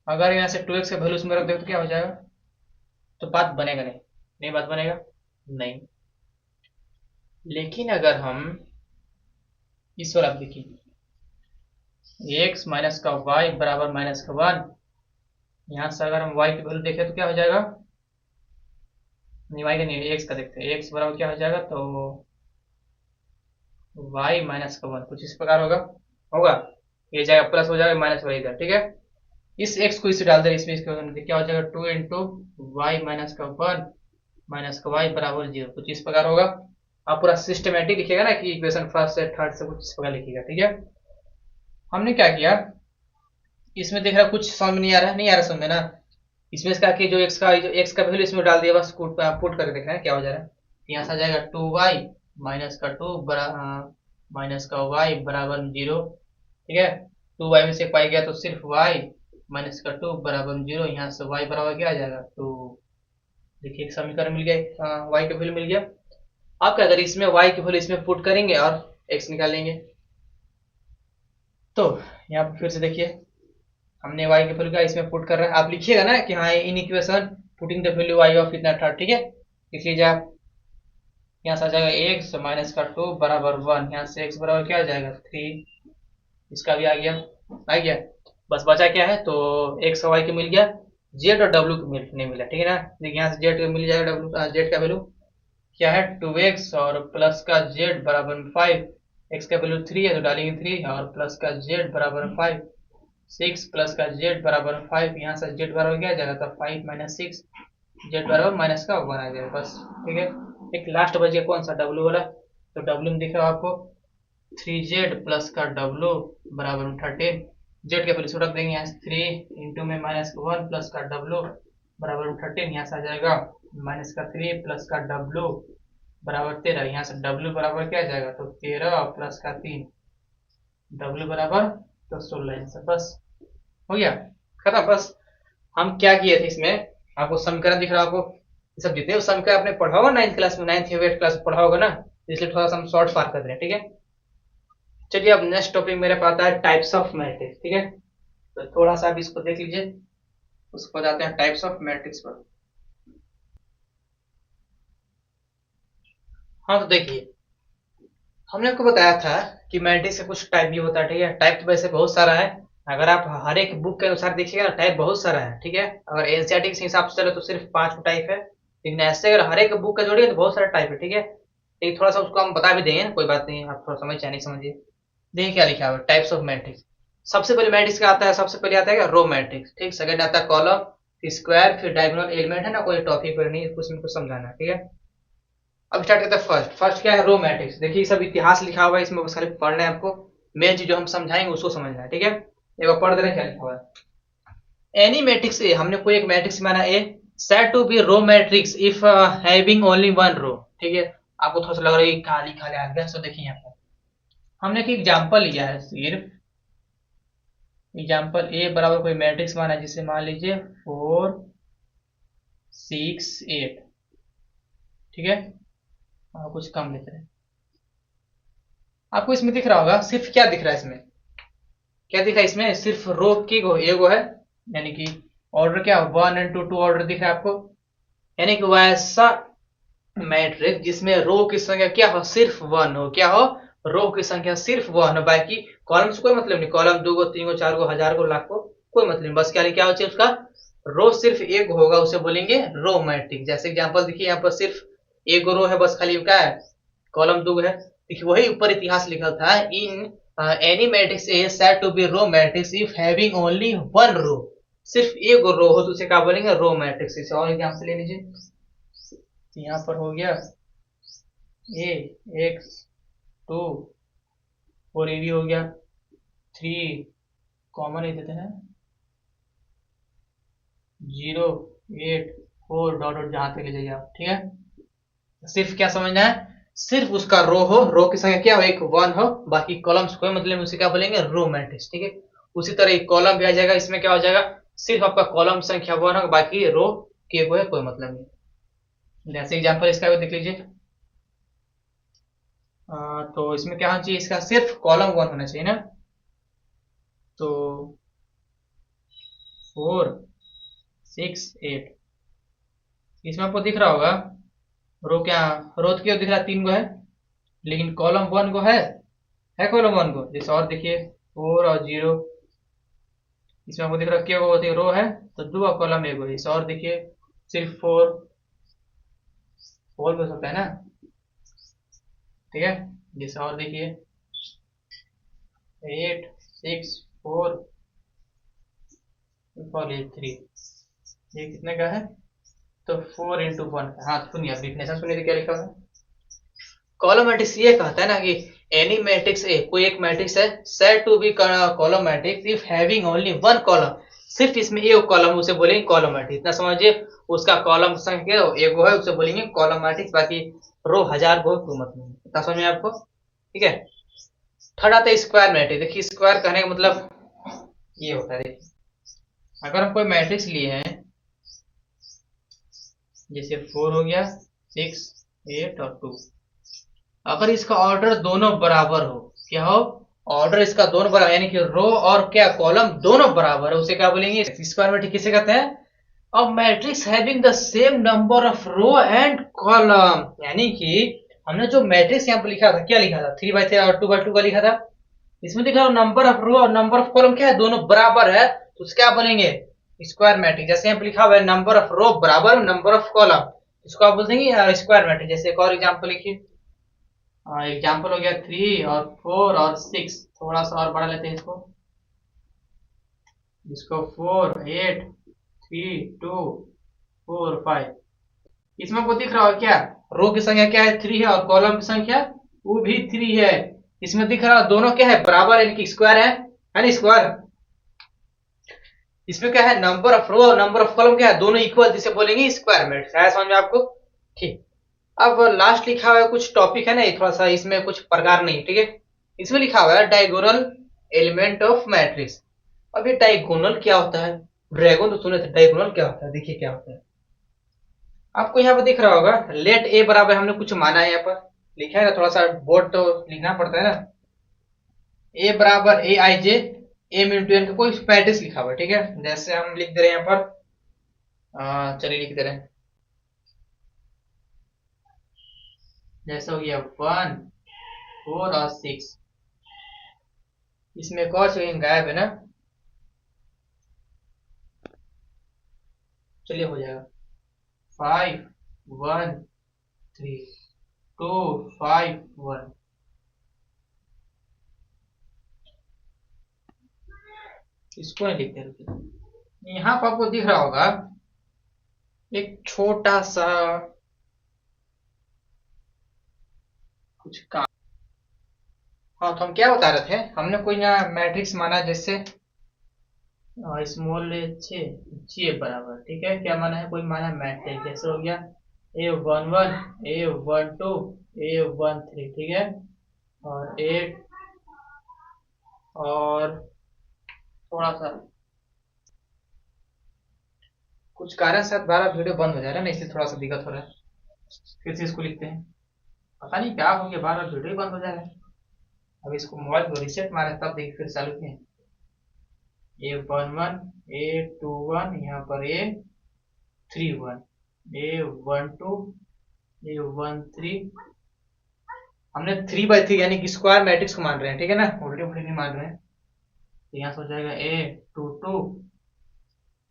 अगर यहाँ से 2x का वैल्यू इसमें रख दे तो क्या हो जाएगा, तो बात बनेगा नहीं, नहीं बात बनेगा नहीं, लेकिन अगर हम इस वाला देखिए x माइनस का y बराबर -1, यहाँ से अगर हम y की वैल्यू देखें तो क्या हो जाएगा, नहीं y का नहीं x का देखते हैं, x बराबर क्या हो जाएगा, तो y -1 कुछ इस प्रकार होगा, होगा ये जाएगा प्लस हो जाएगा माइनस वाई इधर, ठीक है, इस x को इसे डाल दे इसमें, इसके क्या हो जाएगा 2 इंटू वाई माइनस का 1 माइनस का वाई बराबर 0, कुछ इस प्रकार होगा, आप पूरा सिस्टमेटिक लिखिएगा ना कि इक्वेशन फर्स्ट से थर्ड से कुछ इस प्रकार लिखिएगा, ठीक है, हमने क्या किया इसमें देख रहा कुछ समझ में नहीं आ रहा है, नहीं आ रहा समझ में ना, इसमें इसका कि जो एक्स का वैल्यू इसमें डाल दिया, बस पुट करके देख रहे हैं क्या हो जा रहा है, यहाँ से आ जाएगा 2y माइनस का 2 माइनस का y बराबर 0, ठीक है, 2y में से पाई गया तो सिर्फ y, माइनस का 2 बराबर 0, यहाँ से y बराबर क्या आ जाएगा, तो देखिए एक समीकरण मिल गया, y का वैल्यू मिल गया। आप क्या करें, इसमें y की वैल्यू इसमें पुट करेंगे और x निकालेंगे। तो यहाँ पर फिर से देखिए हमने y की वैल्यू का इसमें पुट कर रहा है, आप लिखिएगा ना कि हाँ in equation putting the value y of इतना था, ठीक है। लिख लीजिए आप, यहाँ से आ जाएगा x माइनस का 2 बराबर 1, यहाँ से x बराबर क्या आ जाएगा 3, इसका भी आ गया। बस बचा क्या है, तो x और y के मिल गया, z और w को नहीं मिला, ठीक है ना। देखिए यहाँ से z का मिल जाएगा, z का वैल्यू क्या है 2x और प्लस का z बराबर 5, x का वैल्यू 3 है तो डालेंगे 3 और प्लस का z बराबर 5, 6 प्लस का z बराबर 5, यहाँ से z बराबर क्या आ जाएगा, तो 5 माइनस 6, z बराबर माइनस का 1 आ जाएगा, बस ठीक है। एक लास्ट बच गया कौन सा, w वाला, तो w में दिख रहा है आपको 3z प्लस का w बराबर 13, z के वैल्यू रख देंगे यहाँ से 3 इंटू में माइनस 1 प्लस का w बराबर 13, यहाँ से आ जाएगा माइनस का 3 प्लस का w बराबर 13, यहाँ से w बराबर क्या आ जाएगा, तो 13 प्लस का 3 w बराबर तो 16, आंसर बस हो गया, खत्म। बस हम क्या किए थे इसमें, आपको समीकरण दिख रहा है आपको, ये सब जितने समीकरण आपने पढ़ा होगा 9th क्लास में, 9th या 8th क्लास में पढ़ा होगा ना, इसलिए थोड़ा सा हम शॉर्ट पार कर रहे हैं, ठीक है। चलिए अब नेक्स्ट टॉपिक मेरे पास आता है टाइप्स ऑफ मैट्रिक्स, ठीक है। तो थोड़ा सा आप इसको देख लीजिए, उसको जाते हैं टाइप्स ऑफ मैट्रिक्स पर। हाँ तो देखिए हमने आपको बताया था कि मैट्रिक्स का कुछ टाइप भी होता है, ठीक है। टाइप तो वैसे बहुत सारा है, अगर आप हर एक बुक के अनुसार देखिएगा ना टाइप बहुत सारा है, ठीक है। अगर एनसीईआरटी के हिसाब से चले तो सिर्फ 5 टाइप है, लेकिन ऐसे अगर हर एक बुक का जोड़िए तो बहुत सारा टाइप है, ठीक है। लेकिन थोड़ा सा उसको हम बता भी देंगे, कोई बात नहीं, आप थोड़ा समझ चाहे नहीं समझिए। देखिए क्या लिखा हुआ है टाइप्स ऑफ मैट्रिक्स। सबसे पहले मैट्रिक्स का आता है, सबसे पहले आता है रो मैट्रिक्स, ठीक। सेकंड आता है कॉलम, फिर स्क्वायर, फिर डायगोनल एलिमेंट, है ना, कोई टॉपिक पर नहीं, कुछ में कुछ समझाना है, ठीक है। अब स्टार्ट करते हैं फर्स्ट। फर्स्ट क्या है, रो मैट्रिक्स। देखिए सब इतिहास लिखा हुआ है इसमें, बस खाली पढ़ना है आपको, मेन चीज जो हम समझाएंगे उसको समझना है, ठीक है। एक बार पढ़ दे रहे हैं क्या लिखा हुआ है। एनी मैट्रिक्स ए, हमने कोई एक मैट्रिक्स माना A, said to be row matrix if having only one row, ठीक है। आपको थोड़ा सा लग रहा है खाली खाली आ गया, तो देखिए यहाँ पर हमने एक एग्जाम्पल लिया है, सिर्फ एग्जाम्पल ए बराबर कोई मैट्रिक्स माना है, जिसे मान लीजिए 4 6 8, ठीक है। कुछ कम लिख रहे हैं, आपको इसमें दिख रहा होगा सिर्फ क्या दिख रहा है इसमें, क्या दिख रहा है इसमें, सिर्फ रो की एगो है, यानी कि ऑर्डर क्या 1 और 2 ऑर्डर दिख रहा है आपको, यानी कि वैसा मैट्रिक्स जिसमें रो की संख्या क्या हो, सिर्फ 1 हो, क्या हो, रो की संख्या सिर्फ 1 हो, बाकी कॉलम से कोई मतलब नहीं, कॉलम 2 गो 3 गो 4 गो 1000 गो लाख को कोई मतलब नहीं, बस क्या हो चाहिए उसका रो सिर्फ एक होगा, उसे बोलेंगे रो मैट्रिक्स। जैसे एग्जांपल देखिए यहाँ पर सिर्फ एक रो है, बस खाली क्या है, कॉलम 2 है। देखिए वही ऊपर इतिहास लिखा था, in any matrix A said to be row matrix if having only one row, सिर्फ एक रो हो तो उसे क्या बोलेंगे, रो मैट्रिक्स। इसे और एग्जांपल ले लीजिए, यहाँ पर हो गया ए एक्स 2 और ए भी हो गया 3, कॉमन ही देते हैं 0 8 4 डॉट डॉट जहां तक ले जाइए आप, ठीक है। सिर्फ क्या समझना है, सिर्फ उसका रो हो, रो की संख्या क्या हो, एक 1 हो, बाकी कॉलम्स कोई मतलब उसे क्या बोलेंगे, रो मैट्रिक्स, ठीक है। उसी तरह एक कॉलम भी आ जाएगा, इसमें क्या हो जाएगा, सिर्फ आपका कॉलम संख्या 1 होगा, बाकी रो के कोई कोई मतलब नहीं। जैसे एग्जांपल इसका भी देख लीजिए, तो इसमें क्या होना चाहिए, इसका सिर्फ कॉलम 1 होना चाहिए ना, तो 4 6 8, इसमें आपको दिख रहा होगा रो क्या, रो तो क्यों दिख रहा है, 3 गो है, लेकिन कॉलम 1 को है कॉलम 1 को, जैसे और देखिए 4 और 0, इसमें आपको दिख रहा है क्या होती है, रो है तो 2 और कॉलम 1 है, इसे और देखिए सिर्फ 4 4 भी हो सकता है ना, ठीक है। जैसे और देखिए 8 6 4 और 3, ये कितने का है, तो 4 इंटू 1 का। हाँ सुनिए, आप डिफिनेशन सुनिए क्या लिखा हुआ है, कॉलम मैट्रिक्स ये कहता है ना कि एनी मैट्रिक्स ए, कोई एक मैट्रिक्स है, said to be column matrix if having only one column, सिर्फ इसमें एक कॉलम, उसे बोलेंगे कॉलम मैट्रिक्स। इतना समझिए, उसका कॉलम संख्या एक है, उसे बोलेंगे कॉलम मैट्रिक्स, बाकी रो 1000 को कोई मतलब नहीं। इतना समझ में आपको, ठीक है। थर्ड आता है स्क्वायर मैट्रिक्स। देखिए स्क्वायर कहने का मतलब ये होता है, देखिए अगर हम कोई मैट्रिक्स लिए हैं, जैसे 4 हो गया, 6, 8 और 2, अगर इसका ऑर्डर दोनों बराबर हो, क्या हो, ऑर्डर इसका दोनों बराबर, यानी कि रो और क्या कॉलम दोनों बराबर है, उसे क्या बोलेंगे, स्क्वायर मैट्रिक्स किसे कहते हैं। अब matrix having the same number of row and column, यानी कि हमने जो मैट्रिक्स यहाँ पर लिखा था, क्या लिखा था, 3 बाई 3 और 2 बाई 2 का लिखा था। इसमें लिखा नंबर ऑफ रो और नंबर ऑफ कॉलम क्या है, दोनों बराबर है, तो उसको क्या बोलेंगे, स्क्वायर मैट्रिक्स। जैसे यहाँ पर लिखा हुआ है नंबर ऑफ रो बराबर नंबर ऑफ कॉलम, इसको आप बोल देंगे स्क्वायर मैट्रिक्स। जैसे एक और एग्जाम्पल लिखिए, एग्जाम्पल हो गया 3 और 4 और 6, थोड़ा सा और बढ़ा लेते हैं इसको, 4, 8, 3, 2, 4, 5। इसमें आपको दिख रहा हो क्या, रो की संख्या क्या है, 3 है, और कॉलम की संख्या वो भी 3 है। इसमें दिख रहा दोनों क्या है, बराबर, यानी कि स्क्वायर है ना, स्क्वायर। इसमें क्या है, नंबर ऑफ रो और नंबर ऑफ कॉलम क्या है, दोनों इक्वल, जिसे बोलेंगे स्क्वायर मैट्रिक्स। आया समझ में आपको, ठीक। अब लास्ट लिखा हुआ है कुछ टॉपिक है ना, थोड़ा सा इसमें कुछ प्रकार नहीं, ठीक है। इसमें लिखा हुआ है डायगोनल एलिमेंट ऑफ मैट्रिक्स। अब ये डायगोनल क्या होता है, ड्रैगन तो सुने थे, डायगोनल क्या होता है, देखिए क्या होता है। आपको यहाँ पर दिख रहा होगा, लेट ए बराबर हमने कुछ माना है, यहाँ पर लिखा है ना, थोड़ा सा बोर्ड तो लिखना पड़ता है ना, ए बराबर ए आई जे एम इंटू एन का कोई मैट्रिक्स लिखा हुआ है, ठीक है। जैसे हम लिख दे रहे हैं यहाँ पर, चलिए लिख दे रहे हैं, जैसे हो गया 1, 4 और 6, इसमें एक और चीज गायब है ना, चलिए हो जाएगा 5, 1, 3, 2, 5, 1। इसको नहीं लिखते, रुकिए, यहाँ पर आपको दिख रहा होगा एक छोटा सा कुछ काम। हाँ, तो हम क्या बता रहे थे, हमने कोई ना मैट्रिक्स माना, जैसे स्मॉल जे बराबर, ठीक है, क्या माना है, कोई माना मैट्रिक्स, जैसे हो गया A11, A12, A13, ठीक है, और ए, और थोड़ा सा कुछ कारण से बार वीडियो बंद हो जा रहा है ना, इसलिए थोड़ा सा दिक्कत हो रहा है। फिर से इसको लिखते हैं, पता नहीं क्या हो गया, बार वीडियो बंद हो जा रहा है। अब इसको मोबाइल को रिसेट मारे तब देखिए, फिर चालू किए, A11, A21, यहाँ पर A31, A12, A13, हमने 3 बाई 3 यानी कि स्क्वायर मैट्रिक्स को मान रहे हैं, ठीक है ना, उल्टे उल्टे नहीं मान रहे हैं। तो यहाँ से हो जाएगा A22,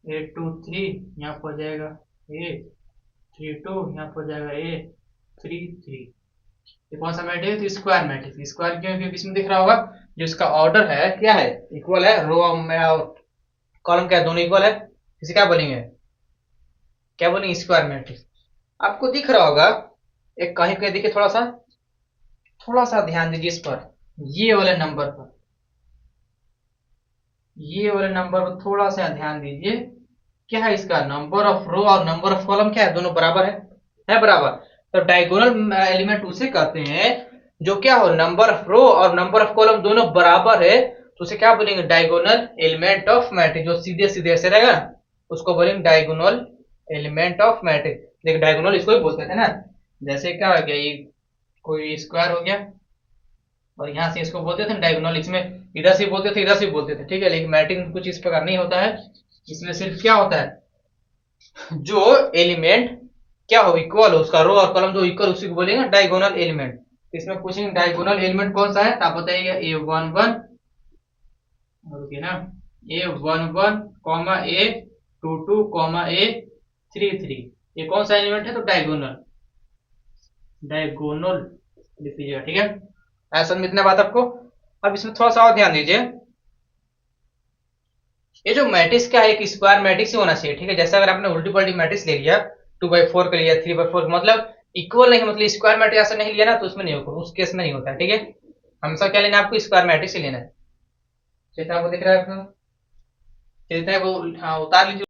A23, यहाँ पर हो जाएगा A32, यहाँ पर हो जाएगा A33। ये कौन सा मैट्रिक्स है, तो स्क्वायर मैट्रिक्स। स्क्वायर क्यों, क्योंकि इसमें दिख रहा होगा जो इसका ऑर्डर है क्या है, इक्वल है, रो और कॉलम क्या है, दोनों इक्वल है, इसे क्या बोलेंगे, क्या बोलेंगे, स्क्वायर मैट्रिक्स। आपको दिख रहा होगा एक कहीं कहीं, देखिए थोड़ा सा ध्यान दीजिए इस पर, ये वाले नंबर पर, ये वाले नंबर पर थोड़ा सा ध्यान दीजिए, क्या है, इसका नंबर ऑफ रो और नंबर ऑफ कॉलम क्या है, दोनों बराबर है बराबर। तो डायगोनल एलिमेंट उसे कहते हैं जो क्या हो, नंबर ऑफ रो और नंबर ऑफ कॉलम दोनों बराबर है, तो उसे क्या बोलेंगे, डायगोनल एलिमेंट ऑफ मैट्रिक्स। जो सीधे सीधे ऐसे रहेगा उसको बोलेंगे डायगोनल एलिमेंट ऑफ मैट्रिक्स। देखिए डायगोनल इसको ही बोलते थे ना, जैसे क्या हो गया, ये कोई स्क्वायर हो गया, और यहाँ से इसको बोलते थे डायगोनल, इसमें इधर से बोलते थे, इधर से बोलते थे, ठीक है। लेकिन मैट्रिक्स में कुछ इस प्रकार नहीं होता है, इसमें सिर्फ क्या होता है, जो एलिमेंट क्या हो, इक्वल हो, उसका रो और कॉलम जो इक्वल, उसी को बोलेंगे डायगोनल एलिमेंट। इसमें पूछेंगे डायगोनल एलिमेंट कौन सा है, तो आप बताइएगा A11, रुकिए ना, A11, A22, A33, ये कौन सा एलिमेंट है, तो डायगोनल लिख लीजिएगा, ठीक है। ऐसा समझ में इतना बात आपको। अब इसमें थोड़ा सा और ध्यान दीजिए, ये जो मैट्रिक्स क्या है, एक स्क्वायर मैट्रिक्स ही होना चाहिए, ठीक है। जैसे अगर आपने उल्टी पल्टी मैट्रिक्स ले लिया, 2 बाई 4 का लिया, 3 बाई 4, मतलब इक्वल नहीं, मतलब स्क्वायर मैट्रिक्स ऐसा नहीं लिया ना, तो उसमें नहीं होगा, उस केस में नहीं होता है, ठीक है। हमेशा क्या लेना है आपको, स्क्वायर मैट्रिक्स ही लेना है। चलिए आपको दिख रहा है आपको, चलिए वो उतार लीजिए।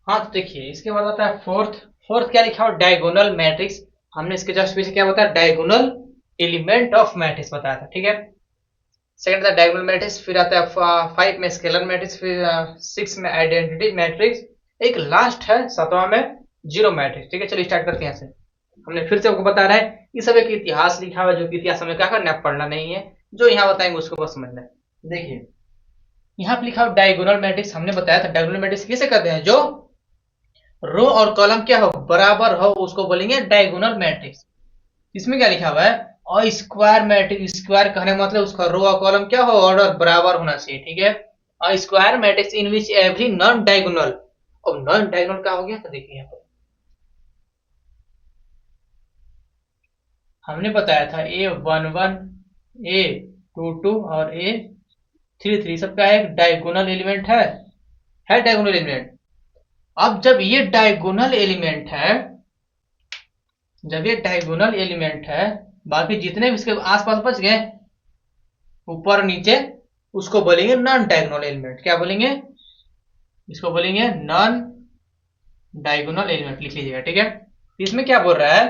हाँ, तो देखिए इसके बाद आता है फोर्थ क्या लिखा हो, डायगोनल मैट्रिक्स। हमने इसके जस्ट पीछे क्या बताया, डायगोनल एलिमेंट ऑफ मैट्रिक्स बताया था, ठीक है। सेकंड था डायगोनल मैट्रिक्स, फिर आता है 5 में स्केलर मैट्रिक्स, फिर 6 में आइडेंटिटी मैट्रिक्स, एक लास्ट है 7वां में जीरो मैट्रिक्स। ठीक है, चलिए स्टार्ट करते हैं यहाँ से। हमने फिर से आपको बता रहा है ये सब एक इतिहास लिखा हुआ है, जो कि इतिहास हमें क्या करना है, पढ़ना नहीं है, जो यहाँ बताएंगे उसको बस समझना है। देखिए यहाँ पे लिखा हुआ डायगोनल मैट्रिक्स, हमने बताया था डायगोनल मैट्रिक्स किसे कहते हैं, जो रो और कॉलम क्या हो, बराबर हो, उसको बोलेंगे डायगोनल मैट्रिक्स। इसमें क्या लिखा हुआ है, और स्क्वायर मैट्रिक्स, स्क्वायर कहने का मतलब उसका रो और कॉलम क्या हो, ऑर्डर बराबर होना चाहिए। ठीक है, और square matrix in which every non diagonal, और नॉन डायगोनल क्या हो गया, तो देखिए यहाँ पर हमने बताया था A11, A22 और A33 सबका एक डायगोनल एलिमेंट है डायगोनल एलिमेंट। अब जब ये डायगोनल एलिमेंट है, जब ये डायगोनल एलिमेंट है, बाकी जितने भी इसके आसपास बच गए ऊपर नीचे, उसको बोलेंगे नॉन डायगोनल एलिमेंट। क्या बोलेंगे, इसको बोलेंगे नॉन डायगोनल एलिमेंट, लिख लीजिएगा। ठीक है, इसमें क्या बोल रहा है,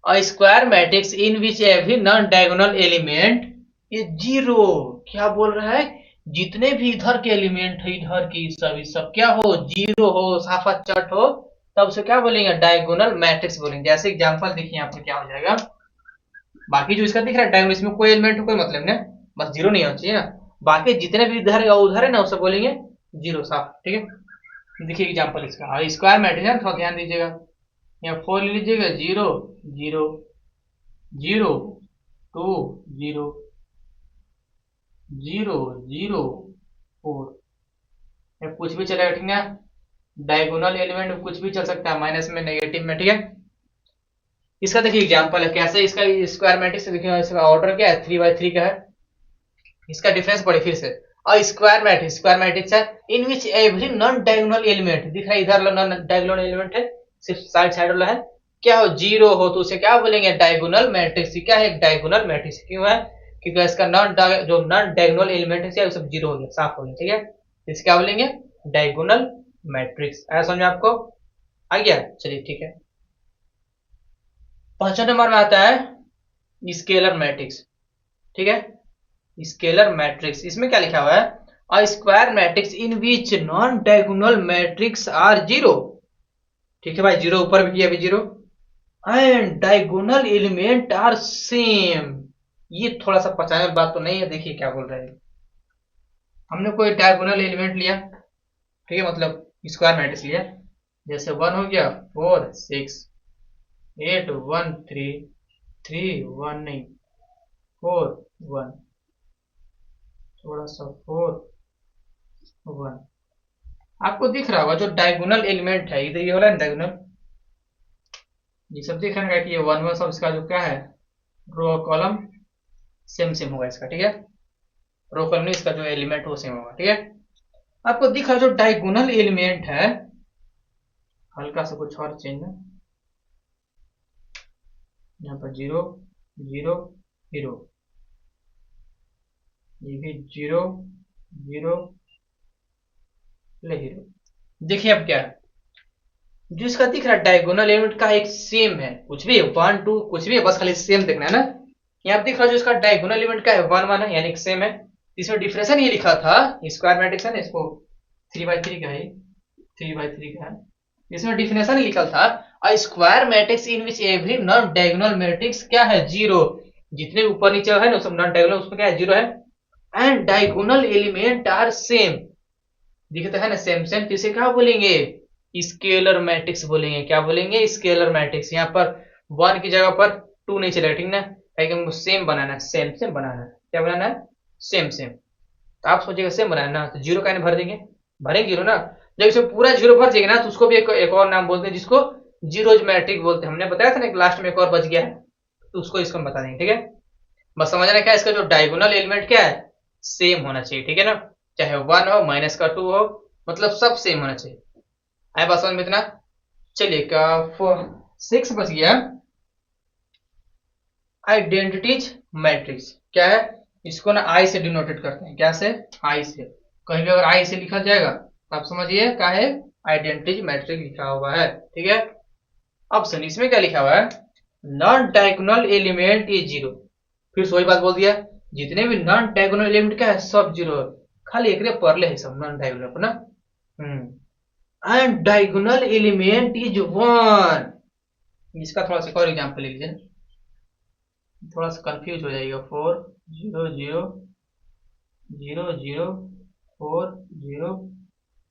a square matrix in which every non diagonal element ये जीरो। क्या बोल रहा है, जितने भी इधर के एलिमेंट है, इधर की सब क्या हो, जीरो हो, साफा चट हो, तब से क्या बोलेंगे, डायगोनल मैट्रिक्स बोलेंगे। जैसे एग्जांपल देखिए यहाँ पर क्या हो जाएगा, बाकी जो इसका दिख रहा है डायगोनल, इसमें कोई एलिमेंट कोई मतलब नहीं, बस जीरो नहीं होना चाहिए ना, बाकी जितने भी इधर या उधर है ना उसे बोलेंगे जीरो साफ। ठीक है, देखिए एग्जांपल इसका, स्क्वायर मैट्रिक्स है, थोड़ा ध्यान दीजिएगा, यहाँ 4 ले लीजिएगा, 0 0 0 2 0 0 0 4, कुछ भी चलेगा। ठीक है, डायगोनल एलिमेंट कुछ भी चल सकता है, माइनस में, नेगेटिव में। ठीक है, इसका देखिए एग्जांपल है कैसे, इसका स्क्वायर मैट्रिक्स देखिए, इसका ऑर्डर क्या है, 3 by 3 का है। इसका डिफरेंस पढ़े फिर से, और स्क्वायर मैट्रिक्स है in which every non diagonal element, दिख रहा है इधर नॉन डायगोनल एलिमेंट है, सिर्फ साइड साइड वाला है, क्या हो, जीरो हो, तो उसे क्या बोलेंगे, डायगोनल मैट्रिक्स। क्या है, डायगोनल मैट्रिक्स क्यों है, क्योंकि इसका जो नॉन डायगोनल एलिमेंट है सब जीरो हो गया, साफ हो गया। ठीक है, इसे क्या बोलेंगे, डायगोनल मैट्रिक्स। ऐसा समझ में आपको आ गया, चलिए ठीक है। 5 नंबर में आता है स्केलर मैट्रिक्स। ठीक है, स्केलर मैट्रिक्स, इसमें क्या लिखा हुआ है, a square matrix in which non diagonal matrix are zero. ठीक है भाई, जीरो ऊपर भी किया, अभी zero, and diagonal element are same. ये थोड़ा सा पचाने वाली बात तो नहीं है, देखिए क्या बोल रहे हैं, हमने कोई डायगोनल एलिमेंट लिया, ठीक है, मतलब स्क्वायर मैट्रिक्स लिया, जैसे 1 हो गया, 4 6 8 1 3 3 1 नहीं 4 1, थोड़ा सा 4 1, आपको दिख रहा होगा जो डायगोनल एलिमेंट है, इधर ये वाला डायगोनल, ये सब दिख रहा है कि ये 1 1 सब इसका जो क्या है, रो और कॉलम सेम सेम होगा इसका। ठीक है, रो कॉलम इसका जो एलिमेंट वो सेम होगा। ठीक है, आपको दिख रहा जो डायगोनल एलिमेंट है, हल्का सा कुछ और चेंज है, यहाँ पर 0 0 0, ये भी 0 0 0। देखिए अब क्या है, जो इसका दिख रहा है डायगोनल एलिमेंट का एक सेम है, कुछ भी 1 2 कुछ भी है, बस खाली सेम देखना है ना। यहाँ दिख रहा है जो इसका डायगोनल एलिमेंट का है 1 1 है, यानी कि सेम है। इसमें डिफरेंशन ये लिखा था, स्क्वायर मैट्रिक्स है ना, इसको 3 by 3 का है, 3 by 3 का है, इसमें डिफिनेशन लिखा था, अ square matrix in which every non diagonal matrix क्या है, जीरो। जितने ऊपर नीचे है ना सब नॉन डायगोनल, उसमें क्या है, जीरो है, and diagonal element are same, दिखता है ना सेम सेम, तो इसे क्या बोलेंगे, स्केलर मैट्रिक्स बोलेंगे। क्या बोलेंगे, स्केलर मैट्रिक्स। यहाँ पर 1 की जगह पर 2 नहीं चलेगा, ठीक ना, हमको सेम बनाना है, सेम सेम बनाना है। क्या बनाना है, सेम सेम। तो आप सोचिएगा सेम बनाना, तो जीरो का भर देंगे, भरेंगे जीरो ना, जब इसमें पूरा जीरो भर जाएगा ना, तो उसको भी एक और नाम बोलते हैं, जिसको जीरोज मैट्रिक बोलते हैं। हमने बताया था ना, एक लास्ट में एक और बच गया है, तो उसको इसको हम बता देंगे। ठीक है, बस समझना क्या है, इसका जो डायगोनल एलिमेंट क्या है, सेम होना चाहिए। ठीक है ना, चाहे 1 हो, माइनस का 2 हो, मतलब सब सेम होना चाहिए। आए बात समझ में इतना। चलिए का 6 बच गया, आइडेंटिटीज मैट्रिक्स। क्या है, इसको ना आई से डिनोटेड करते हैं, क्या से, आई से। कहीं भी अगर आई से लिखा जाएगा तो आप समझिए क्या है, आइडेंटिटीज मैट्रिक्स लिखा हुआ है। ठीक है, ऑप्शन इसमें क्या लिखा हुआ है, non diagonal element is zero. फिर से वही बात बोल दिया, जितने भी नॉन डायगोनल एलिमेंट क्या है सब जीरो, खाली एक परले है सब नॉन डायगोनल पर ना। And diagonal element is one. इसका थोड़ा सा और एग्जाम्पल ले लीजिए, थोड़ा सा कंफ्यूज हो जाएगा। 4 0 0 0 0 4 0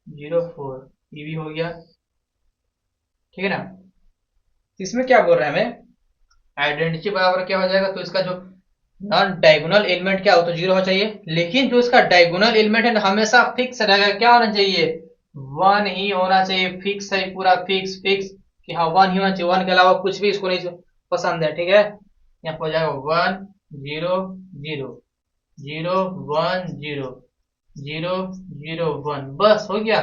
0 4, ये भी हो गया, ठीक है ना। इसमें क्या बोल रहा है हमें, आइडेंटिटी बराबर क्या हो जाएगा, तो इसका जो नॉन डायगोनल एलिमेंट क्या हो तो जीरो होना चाहिए, लेकिन जो इसका डायगोनल एलिमेंट है हमेशा फिक्स रहेगा, क्या होना चाहिए, वन ही होना चाहिए, फिक्स है पूरा, फिक्स फिक्स कि हाँ वन ही होना चाहिए, वन के अलावा कुछ भी इसको नहीं पसंद है, ठीक है। यहाँ पर हो जाएगा 1 0 0 0 1 0 0 0 1, बस हो गया।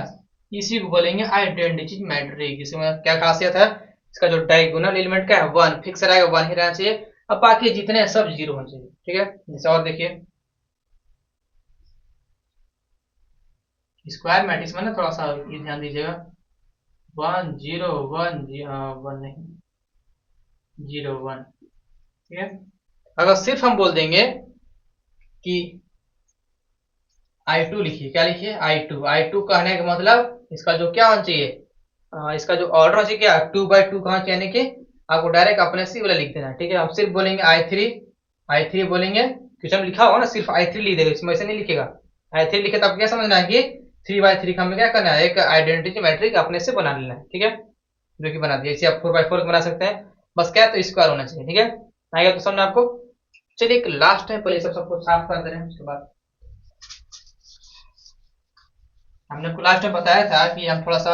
इसी को बोलेंगे आइडेंटिटी मैट्रिक्स। इसमें क्या खासियत है, इसका जो डायगोनल एलिमेंट का है वन फिक्स रहेगा, वन ही रहना चाहिए, अब बाकी जितने हैं सब जीरो होने चाहिए, ठीक है। जैसे और देखिए स्क्वायर मैट्रिक्स में ना थोड़ा सा ये ध्यान दीजिएगा, 1 0 1 1 नहीं 0 1, ठीक है। अगर सिर्फ हम बोल देंगे कि I2 लिखिए, क्या लिखिए I2, I2 कहने का मतलब इसका जो क्या होना चाहिए, इसका जो ऑर्डर होना चाहिए क्या 2/2 कहाँ कहने के, आपको डायरेक्ट अपने से वाला लिख देना, ठीक है। आप सिर्फ बोलेंगे I3 बोलेंगे, क्वेश्चन में लिखा होगा ना सिर्फ I3 लिख देगा, इसमें ऐसे नहीं लिखेगा। I3 लिखे तो आप क्या समझना है कि 3/3 का हमें क्या करना है, एक आइडेंटिटी मैट्रिक्स अपने से बना लेना है, ठीक है, जो कि बना दिया। इसे आप 4/4 बना सकते हैं, बस क्या तो स्क्वायर होना चाहिए, ठीक है। आएगा तो समझ आपको। चलिए एक लास्ट है, पहले सबको साफ कर दे रहे हैं, उसके बाद हमने आपको लास्ट में बताया था कि हम थोड़ा सा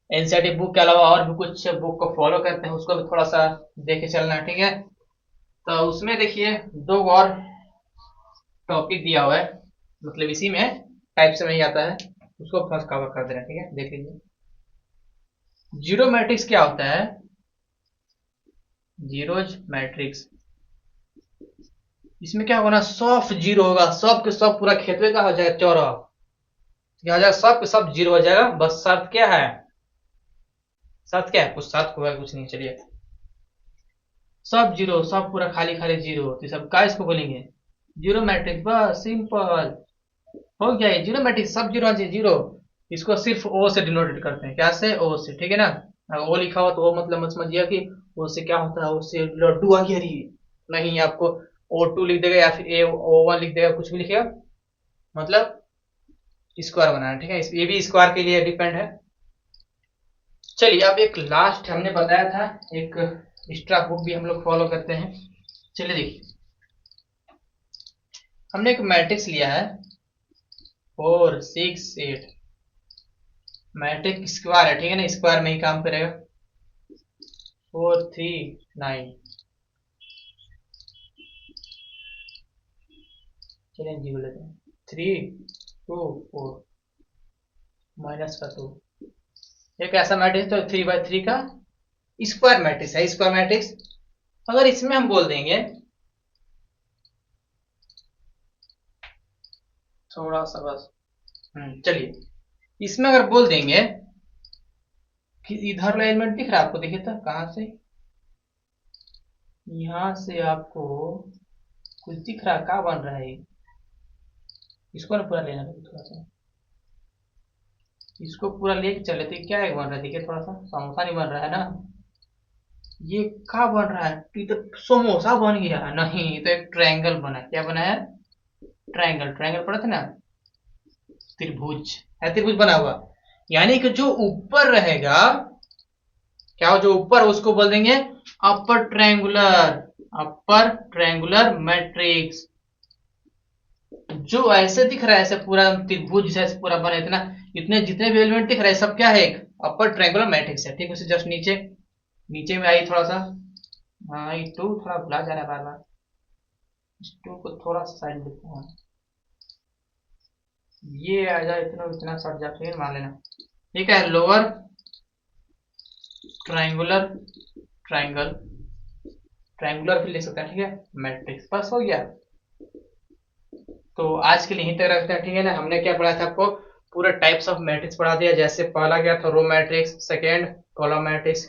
एनसीईआरटी बुक के अलावा और भी कुछ बुक को फॉलो करते हैं, उसको भी थोड़ा सा देखे चलना है, ठीक है। तो उसमें देखिए दो और टॉपिक दिया हुआ है, मतलब इसी में टाइप से नहीं आता है, उसको फर्स्ट कवर कर दे रहे हैं, ठीक है। देख लीजिए जीरो मैट्रिक्स क्या होता है, जीरोज मैट्रिक्स, इसमें क्या होगा ना सब जीरो होगा, सब के सब पूरा खेतवे का हो जाएगा चौरा, हो जाएगा सब के सब जीरो हो जाएगा, बस शर्त क्या है, शर्त क्या है, कुछ शर्त होगा कुछ नहीं, चलिए सब जीरो, सब पूरा खाली खाली जीरो, तो सब का इसको बोलेंगे जीरो मैट्रिक्स, बस सिंपल हो गया, ये जीरो मैट्रिक्स सब जीरो चाहिए, जीरो। इसको सिर्फ ओ से डिनोटेड करते हैं, क्या से, ओ से, ठीक है ना। अगर ओ लिखा हुआ तो ओ मतलब मत समझिए कि ओ से क्या होता है, ओ से लड्डू आ गया रही, नहीं, आपको O2 लिख देगा या फिर O1 लिख देगा, कुछ भी लिखेगा, मतलब स्क्वायर बनाना, ठीक है। ये भी स्क्वायर के लिए डिपेंड है। चलिए अब एक लास्ट हमने बताया था, एक एक्स्ट्रा बुक भी हम लोग फॉलो करते हैं। चलिए देखिए हमने एक मैट्रिक्स लिया है 4 6 8, मैट्रिक्स स्क्वायर है, ठीक है ना, स्क्वायर में ही काम करेगा। 4 3 9, चलिए जीरो लेते हैं, 3 2 4 माइनस का 2, एक ऐसा मैट्रिक्स तो 3/3 का स्क्वायर मैट्रिक्स है, स्क्वायर मैट्रिक्स। अगर इसमें हम बोल देंगे थोड़ा सा बस, चलिए इसमें अगर बोल देंगे कि इधर वाला एलिमेंट दिख रहा है आपको, देखिए तो कहां से, यहां से आपको कुछ दिख रहा, क्या बन रहा है, इसको ना पूरा लेना थोड़ा सा, इसको पूरा लेके चले तो क्या एक बन रहा है, देखिए थोड़ा सा समोसा नहीं बन रहा है ना, ये क्या बन रहा है, ये तो समोसा बन गया है, नहीं तो एक ट्रायंगल बना है, क्या बना है, ट्रायंगल, ट्रायंगल पढ़ा था ना, त्रिभुज है, त्रिभुज बना हुआ, यानी कि जो ऊपर रहेगा, क्या हो जो ऊपर उसको बोल देंगे upper triangular, upper triangular matrix. जो ऐसे दिख रहा है ऐसे पूरा त्रिभुज जैसे पूरा बना, इतना इतने जितने भी एलिमेंट दिख रहे हैं सब क्या है, एक अपर ट्रायंगुलर मैट्रिक्स है, ठीक है। उसे जस्ट नीचे, नीचे में आई थोड़ा सा, हाँ ये टू थोड़ा भुला जा रहा है बार बार, इस टू को थोड़ा सा साइड लिखता हूँ, ये आ जाए, इतना इतना सट जा, फिर मान लेना, ठीक है। लोअर ट्रायंगुलर, ट्रायंगल, ट्रायंगुलर भी लिख सकते हैं, ठीक है, मैट्रिक्स, बस हो गया। तो आज के लिए यहीं तक रखते हैं, ठीक है ना। हमने क्या पढ़ा था आपको, पूरा टाइप्स ऑफ मैट्रिक्स पढ़ा दिया, जैसे पहला गया था row matrix, second column matrix,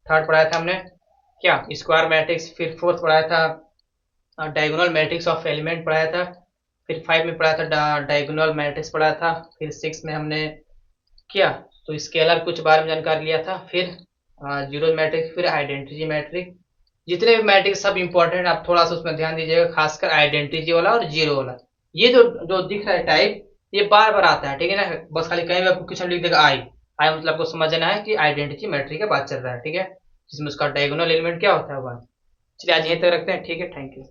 third पढ़ाया था हमने क्या स्क्वायर मैट्रिक्स, फिर फोर्थ पढ़ाया था डायगोनल मैट्रिक्स ऑफ एलिमेंट पढ़ाया था, फिर 5 में पढ़ा था डायगोनल मैट्रिक्स पढ़ा था, फिर 6 में हमने किया तो स्केलर कुछ बारे में जानकारी लिया था, फिर जीरो मैट्रिक्स, फिर आइडेंटिटी मैट्रिक्स। जितने भी मैट्रिक्स सब इंपॉर्टेंट, आप थोड़ा सा उसमें ध्यान दीजिएगा, खासकर आइडेंटिटी वाला और जीरो वाला। ये जो जो दिख रहा है टाइप, ये बार बार आता है, ठीक है ना। बस खाली कहीं भी आपको क्वेश्चन लिख देगा आई आई, मतलब आपको समझना है कि आइडेंटिटी मैट्रिक्स का बात चल रहा है, ठीक है, जिसमें उसका डायगोनल एलिमेंट क्या होता है वन। चलिए आज यहीं तक रखते हैं, ठीक है, थैंक यू।